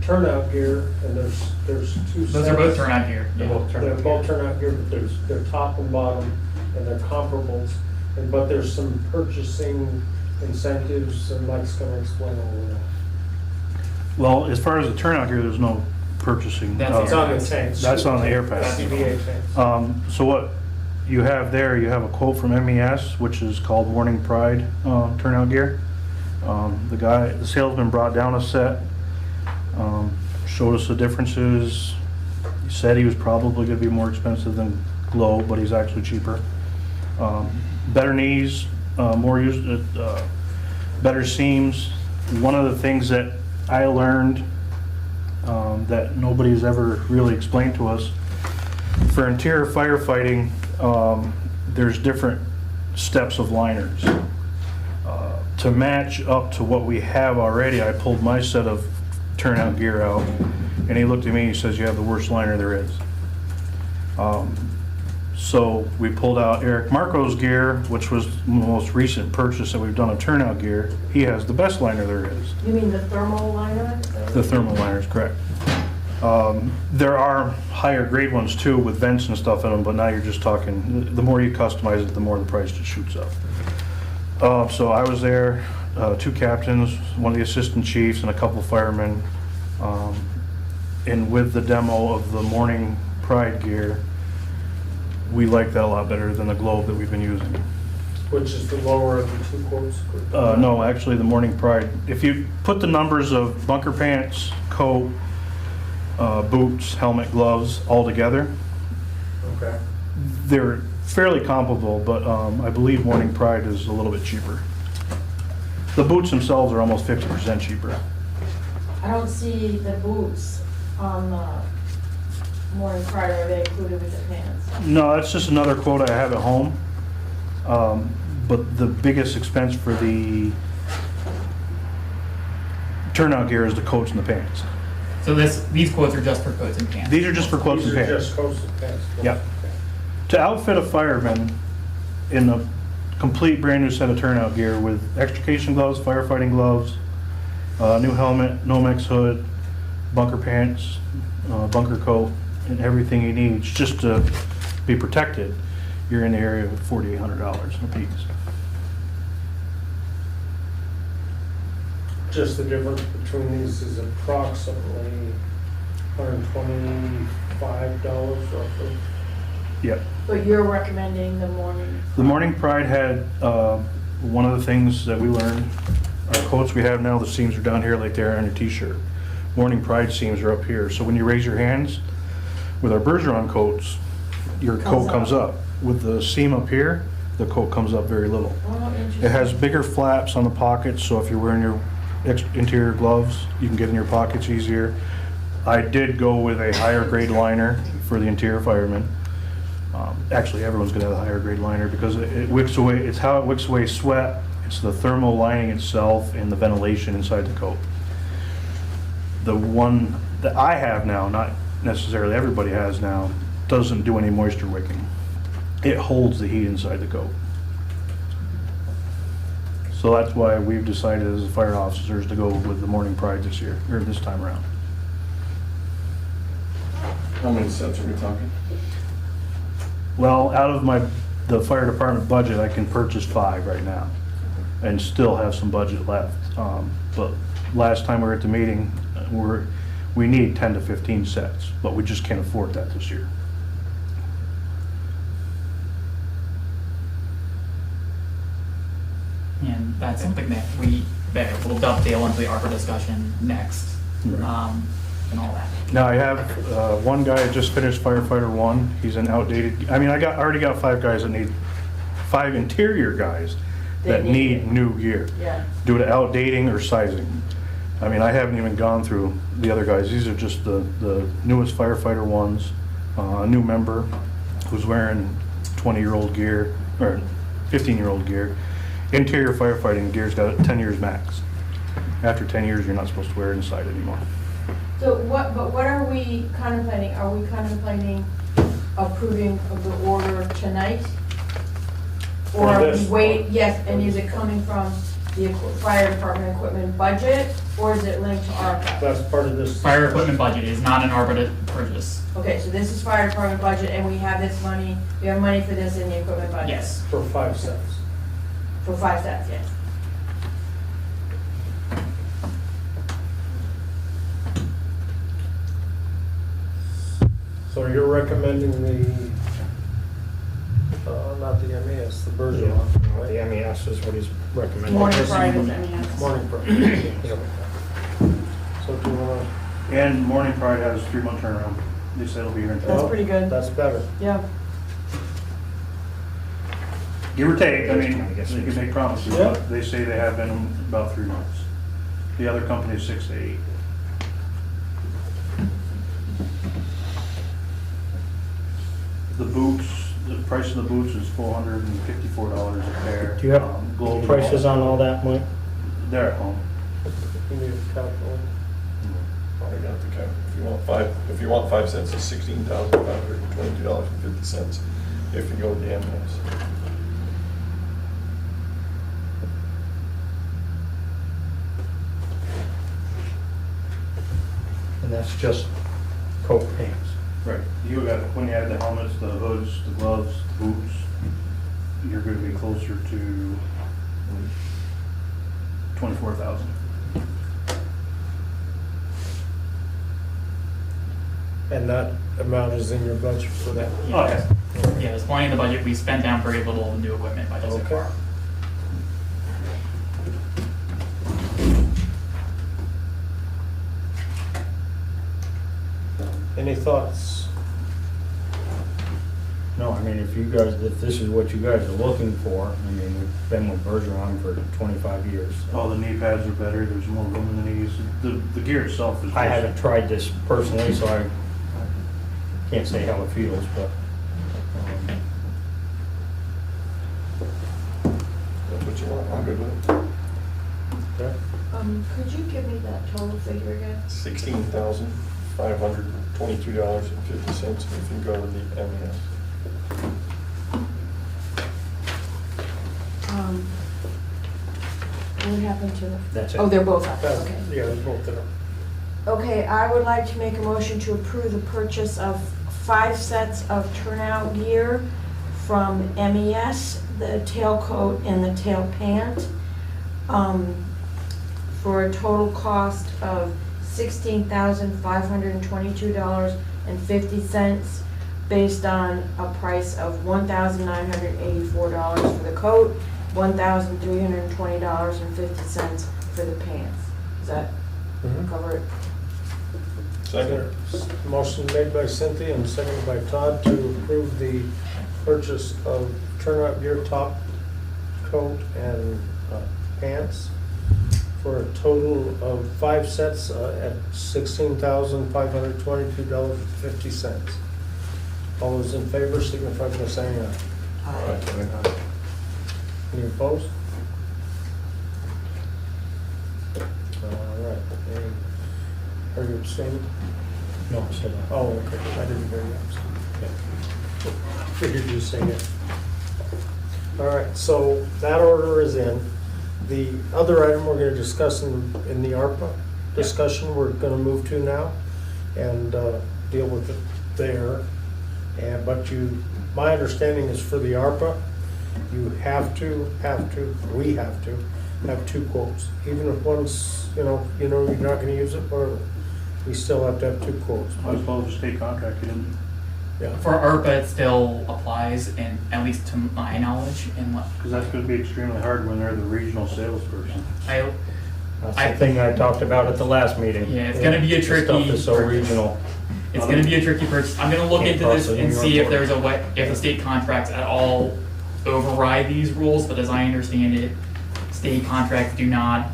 Turnout gear, and there's 2 sets. Those are both turnout gear. They're Yeah. both turnout gear, but they're top and bottom, and they're comparables. But there's some purchasing incentives, and Mike's gonna explain all of that. Well, as far as the turnout gear, there's no purchasing. That's It's on the Pass. tanks. That's on the air pass. CBA tanks. So what you have there, you have a quote from MES, which is called Morning Pride turnout gear. The salesman brought down a set, showed us the differences. He said he was probably gonna be more expensive than Glow, but he's actually cheaper. Better knees, more used, better seams. One of the things that I learned that nobody's ever really explained to us, for interior firefighting, there's different steps of liners. To match up to what we have already, I pulled my set of turnout gear out, and he looked at me and he says, "You have the worst liner there is." So we pulled out Eric Marco's gear, which was the most recent purchase that we've done of turnout gear. He has the best liner there is. You mean the thermal liner? The thermal liners, correct. There are higher grade ones too with vents and stuff in them, but now you're just talking, the more you customize it, the more the price just shoots up. So I was there, 2 captains, one of the assistant chiefs, and a couple firemen. And with the demo of the Morning Pride gear, we like that a lot better than the Globe that we've been using. Which is the lower of the 2 quotes? No, actually, the Morning Pride, if you put the numbers of bunker pants, coat, boots, helmet, gloves all together, Okay. they're fairly comparable, but I believe Morning Pride is a little bit cheaper. The boots themselves are almost 50% cheaper. I don't see the boots on the Morning Pride, are they included with the pants? No, that's just another quote I have at home. But the biggest expense for the turnout gear is the coats and the pants. So these quotes are just for coats and pants. These are just for coats and These are pants. just coats and pants. Yep. To outfit a fireman in a complete brand new set of turnout gear with extrication gloves, firefighting gloves, new helmet, Nomex hood, bunker pants, bunker coat, and everything he needs just to be protected, you're in the area of $4,800 a piece. Just the difference between these is approximately $125 roughly. Yep. But you're recommending the Morning? The Morning Pride had, one of the things that we learned, our coats we have now, the seams are down here like they are on your t-shirt. Morning Pride seams are up here. So when you raise your hands, with our Bergeron coats, your coat comes up. With the seam up here, the coat comes up very little. Oh, interesting. It has bigger flaps on the pockets, so if you're wearing your interior gloves, you can get in your pockets easier. I did go with a higher grade liner for the interior firemen. Actually, everyone's gonna have a higher grade liner because it wicks away, it's how it wicks away sweat, it's the thermal lining itself and the ventilation inside the coat. The one that I have now, not necessarily everybody has now, doesn't do any moisture wicking. It holds the heat inside the coat. So that's why we've decided as fire officers to go with the Morning Pride this year, or this time around. How many sets are we talking? Well, out of the fire department budget, I can purchase 5 right now and still have some budget left. But last time we were at the meeting, we need 10 to 15 sets, but we just can't afford that this year. And that's something that we'll dovetail into the ARPA discussion next, Right. and all that. Now I have one guy that just finished firefighter 1. He's an outdated. I mean, I already got 5 guys that need 5 interior guys that They need need new gear Yeah. due to outdating or sizing. I mean, I haven't even gone through the other guys. These are just the newest firefighter 1s. A new member who's wearing 20-year-old gear or 15-year-old gear. Interior firefighting gear's got 10 years max. After 10 years, you're not supposed to wear it inside anymore. So what are we contemplating? Are we contemplating approving of the order tonight? For Or this we wait, one. yes, and is it coming from the fire department equipment budget, or is it linked to ARPA? That's part of this. Fire equipment budget is not an ARPA purchase. Okay, so this is fire department budget, and we have this money, we have money for this in the equipment budget? Yes. For 5 cents. For 5 cents, yes. So you're recommending the, not the MES, the Bergeron, right? The MES is what he's recommending. Morning Pride is MES. Morning Pro. Yep. So do you want And Morning Pride has 3-month turnaround. They said it'll be here in to? That's pretty good. That's better. Yeah. Give or take, I mean, they can make promises, Yeah. but they say they have been about 3 months. The other company is 6 to 8. The boots, the price of the boots is $454 a pair. Do you have Global- prices on all that, Mike? They're at home. You need a calculator. I got the count. If you want 5 cents, it's $16,522.50 if you go with the ambulance. And that's just coat pants. Right. You got, when you add the helmets, the hoods, the gloves, the boots, you're gonna be closer to 24,000. And that amount is in your budget for that? Oh, yeah. Yeah, there's plenty in the budget. We spent down very little of the new equipment budget so Okay. far. Any thoughts? No, I mean, if this is what you guys are looking for, I mean, we've been with Bergeron for 25 years. All the knee pads are better, there's more room in the knees. The gear itself is. I haven't tried this personally, so I can't say how it feels, but That's what you want. I'm good with it. Okay. Could you give me that total figure again? $16,522.50 if you go with the MES. What happened to them? that's it. Oh, they're both up, That's- okay. Yeah, they're both in. Okay, I would like to make a motion to approve the purchase of 5 sets of turnout gear from MES, the tailcoat and the tail pant, for a total cost of $16,522.50, based on a price of $1,984 for the coat, $1,320.50 for the pants. Does that cover it? Second. Motion made by Cynthia and seconded by Todd to approve the purchase of turnout gear, top coat, and pants for a total of 5 sets at $16,522.50. All those in favor signify by saying aye. Aye. Any opposed? All right. Are you abstaining? No, I said that. Oh, okay, I didn't hear you. Okay. Figured you'd say it. All right, so that order is in. The other item we're gonna discuss in the ARPA discussion, we're gonna move to now and deal with it there. But my understanding is for the ARPA, you we have to have 2 quotes. Even if one's, you're not gonna use it, or we still have to have 2 quotes. I was told the state contract, you didn't, Yeah. For ARPA, it still applies, and at least to my knowledge, and what because that's gonna be extremely hard when they're the regional salesperson. I, That's the thing I talked about at the last meeting. Yeah, it's gonna be a The stuff tricky is so purchase. regional. it's gonna be a tricky purchase. I'm gonna look Can't into cross this the New and York see if border. there's a way, if the state contracts at all override these rules, but as I understand it, state contracts do not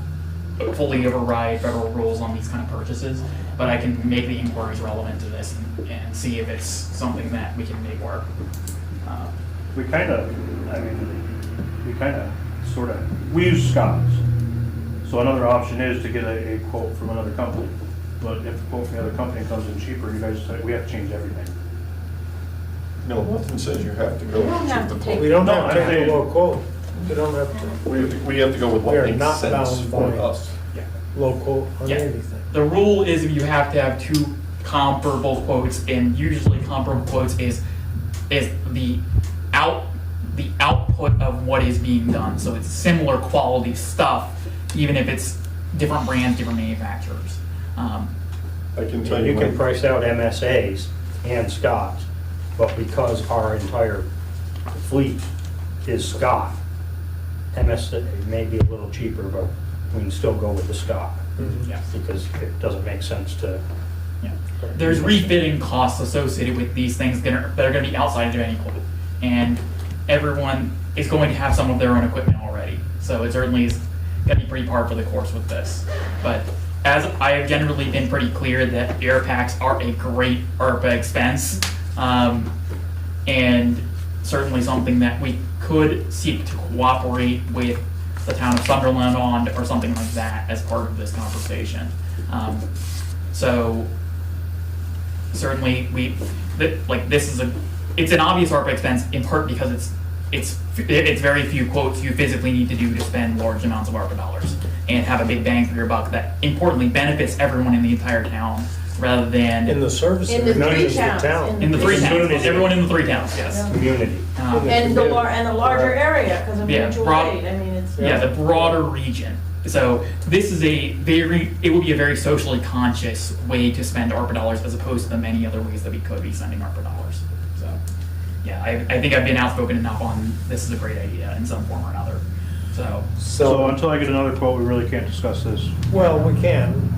fully override federal rules on these kind of purchases. But I can make the inquiries relevant to this and see if it's something that we can make work. We use Scott's. So another option is to get a quote from another company. But if the quote from the other company comes in cheaper, you guys say, we have to change everything. No, nothing says you have to go You don't have with to the take- quote. We don't No, have to I take think- a low quote. We don't have to, We have to go with We what are makes not sense bound for by- us. low quote on Yeah. anything. The rule is if you have to have two comparable quotes, and usually comparable quotes is the output of what is being done. So it's similar quality stuff, even if it's different brands, different manufacturers. I can tell you. You can when- price out MSAs and Scott, but because our entire fleet is Scott, MSA may be a little cheaper, but we can still go with the Scott. Yeah. Because it doesn't make sense to. Yeah. There's refitting costs associated with these things that are going to be outside of any quote. And everyone is going to have some of their own equipment already. So it certainly is going to be pretty par for the course with this. But as I have generally been pretty clear that air packs are a great ARPA expense, and certainly something that we could seek to cooperate with the town of Sunderland on, or something like that, as part of this conversation. So certainly it's an obvious ARPA expense in part because it's very few quotes you physically need to do to spend large amounts of ARPA dollars and have a big bang for your buck that importantly benefits everyone in the entire town rather than In the service In the area, not three even the towns. town. in the three towns. Community. Everyone in the three towns, yes. Yeah. Community. And the larger area, because of Yeah, mutual broad- aid, I mean, it's. Yeah, the broader region. So this is it would be a very socially conscious way to spend ARPA dollars as opposed to the many other ways that we could be spending ARPA dollars. So, yeah, I think I've been outspoken enough on this is a great idea in some form or another. So, So until I get another quote, we really can't discuss this. Well, we can,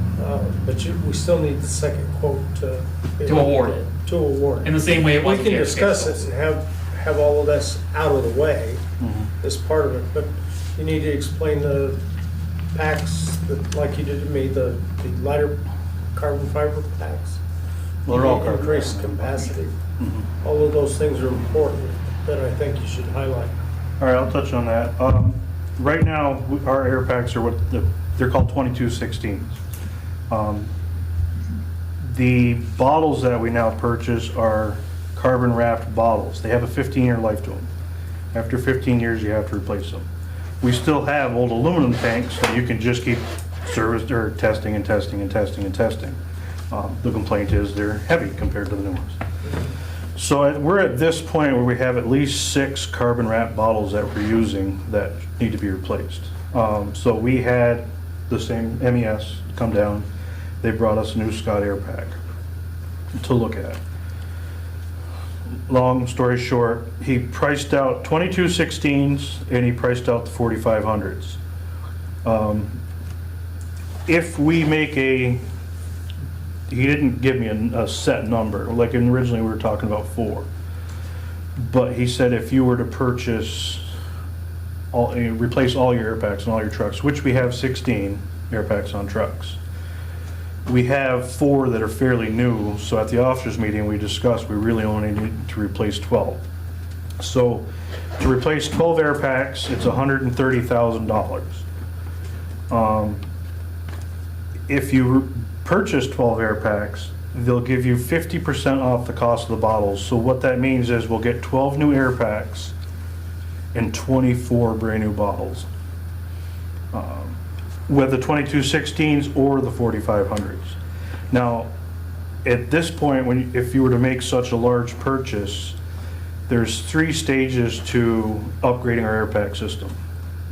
but we still need the second quote to. to award it. To award In it. the same way it We was can with the discuss air it and have all of this out of the way Mm-hmm. as part of it, but you need to explain the packs, like you did to me, the lighter carbon fiber packs. Well, they're all carbon Increased fiber. capacity. Mhm. All of those things are important that I think you should highlight. All right, I'll touch on that. Right now, our air packs are they're called 2216s. The bottles that we now purchase are carbon wrapped bottles. They have a 15-year life to them. After 15 years, you have to replace them. We still have old aluminum tanks that you can just keep serviced or testing and testing and testing and testing. The complaint is they're heavy compared to the new ones. So we're at this point where we have at least 6 carbon wrap bottles that we're using that need to be replaced. So we had the same MES come down. They brought us a new Scott Air Pack to look at. Long story short, he priced out 2216s and he priced out the 4500s. If we make he didn't give me a set number, like originally we were talking about 4. But he said if you were to purchase, replace all your air packs on all your trucks, which we have 16 air packs on trucks. We have 4 that are fairly new, so at the officers meeting we discussed we really only need to replace 12. So to replace 12 air packs, it's $130,000. If you purchase 12 air packs, they'll give you 50% off the cost of the bottles. So what that means is we'll get 12 new air packs and 24 brand new bottles. With the 2216s or the 4500s. Now, at this point, if you were to make such a large purchase, there's 3 stages to upgrading our air pack system.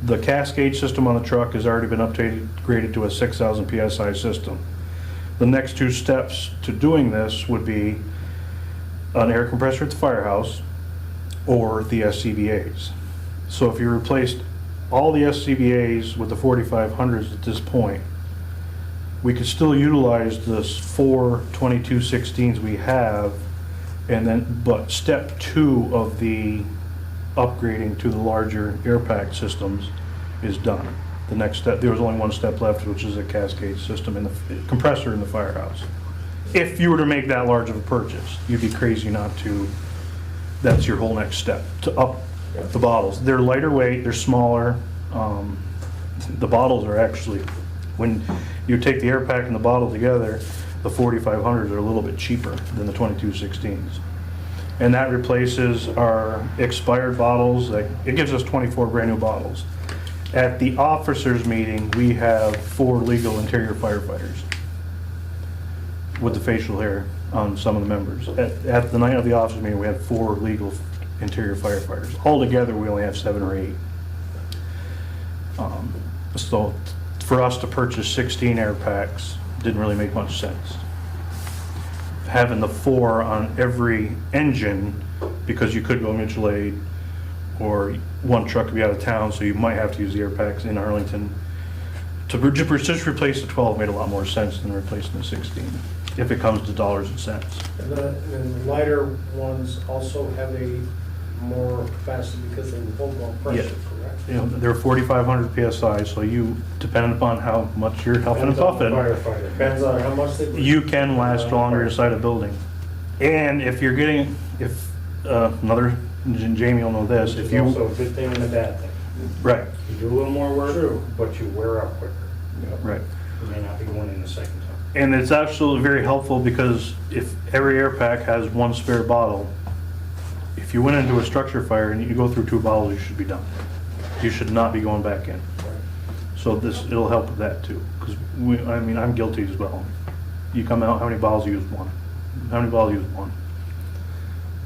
The cascade system on the truck has already been upgraded to a 6,000 PSI system. The next 2 steps to doing this would be an air compressor at the firehouse or the SCBAs. So if you replaced all the SCBAs with the 4500s at this point, we could still utilize the 4 2216s we have, but step 2 of the upgrading to the larger air pack systems is done. The next step, there was only 1 step left, which is a cascade system in the compressor in the firehouse. If you were to make that large of a purchase, you'd be crazy not to. That's your whole next step, to up the bottles. They're lighter weight, they're smaller. The bottles are actually, when you take the air pack and the bottle together, the 4500s are a little bit cheaper than the 2216s. And that replaces our expired bottles. It gives us 24 brand new bottles. At the officers' meeting, we have 4 legal interior firefighters with the facial hair on some of the members. At the night of the officers' meeting, we had 4 legal interior firefighters. Altogether, we only have 7 or 8. So for us to purchase 16 air packs didn't really make much sense. Having the 4 on every engine, because you could go mutual aid, or one truck could be out of town, so you might have to use the air packs in Arlington. To just replace the 12 made a lot more sense than replacing the 16, if it comes to dollars and cents. And the lighter ones also have a more capacity because they hold more pressure, Yeah. correct? You know, they're 4,500 PSI, so you, depending upon how much you're huffing and Depends on the puffing, firefighter. Depends on how much they. you can last longer inside a building. And if you're getting, Jamie will know this, if It's you, also a good thing and a bad thing. right, You do a little more work, True. but you wear out quicker. right. You may not be going in the second time. And it's absolutely very helpful because if every air pack has 1 spare bottle, if you went into a structure fire and you go through 2 bottles, you should be done. You should not be going back in. So it'll help with that too. Because I'm guilty as well. You come out, how many bottles you use? 1. How many bottles you use? 1.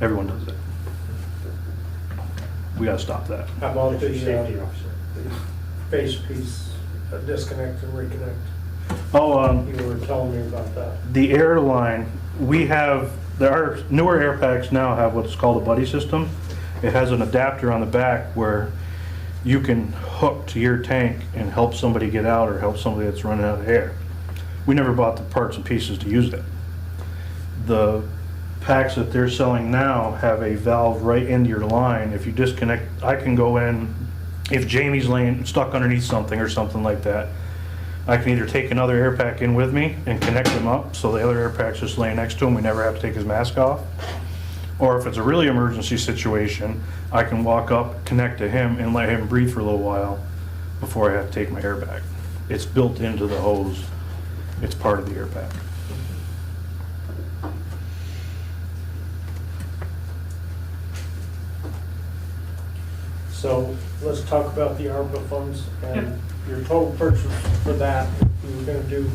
Everyone does that. We gotta stop that. How about the Safety officer. face piece, disconnect and reconnect? Oh, You were telling me about that. the airline, our newer air packs now have what's called a buddy system. It has an adapter on the back where you can hook to your tank and help somebody get out or help somebody that's running out of air. We never bought the parts and pieces to use that. The packs that they're selling now have a valve right into your line. If you disconnect, I can go in, if Jamie's stuck underneath something or something like that, I can either take another air pack in with me and connect them up so the other air pack's just laying next to him, we never have to take his mask off. Or if it's a really emergency situation, I can walk up, connect to him, and let him breathe for a little while before I have to take my air pack. It's built into the hose. It's part of the air pack. So let's talk about the ARPA funds and your total purchase for that. If you were gonna do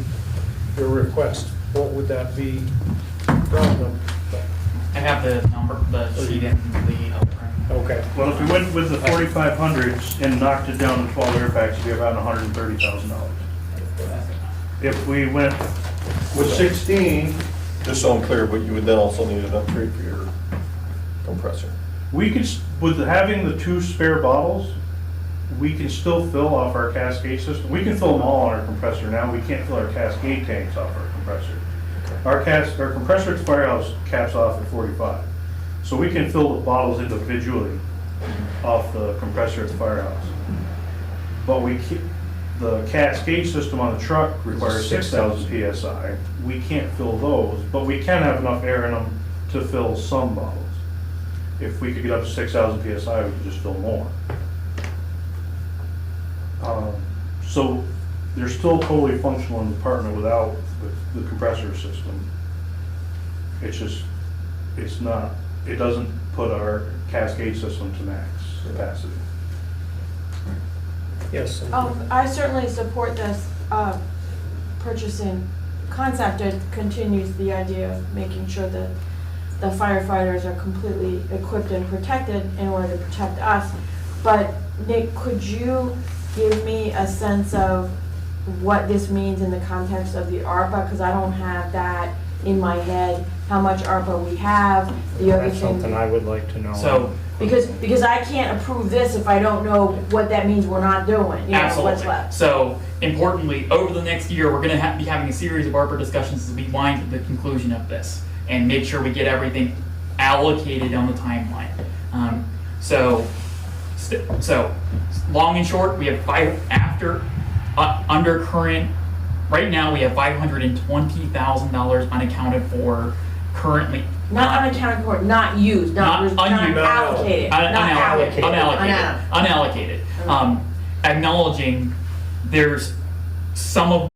your request, what would that be from them? I have the number, the sheet in the other room. Okay. Well, if we went with the 4,500s and knocked it down to 12 air packs, it'd be about $130,000. If we went with 16, Just so I'm clear, but you would then also need an upgrade for your compressor. we could, with having the 2 spare bottles, we can still fill off our Cascade system. We can fill them all on our compressor now. We can't fill our Cascade tanks off our compressor. Our compressor at the firehouse caps off at 45. So we can fill the bottles individually off the compressor at the firehouse. But the Cascade system on the truck requires 6,000 PSI. We can't fill those, but we can have enough air in them to fill some bottles. If we could get up to 6,000 PSI, we could just fill more. So they're still totally functional in the department without the compressor system. It's just, it doesn't put our Cascade system to max capacity. Yes. I certainly support this purchasing concept. It continues the idea of making sure that the firefighters are completely equipped and protected in order to protect us. But Nick, could you give me a sense of what this means in the context of the ARPA? Because I don't have that in my head, how much ARPA we have, the other That's thing. something I would like to know. So, Because I can't approve this if I don't know what that means we're not doing, you know, what's absolutely. left. So, importantly, over the next year, we're going to be having a series of ARPA discussions as we wind to the conclusion of this and make sure we get everything allocated on the timeline. So, long and short, we have under current. Right now, we have $520,000 unaccounted for currently. Not unaccounted for, not used, not unused. allocated. Unallocated. Acknowledging there's some of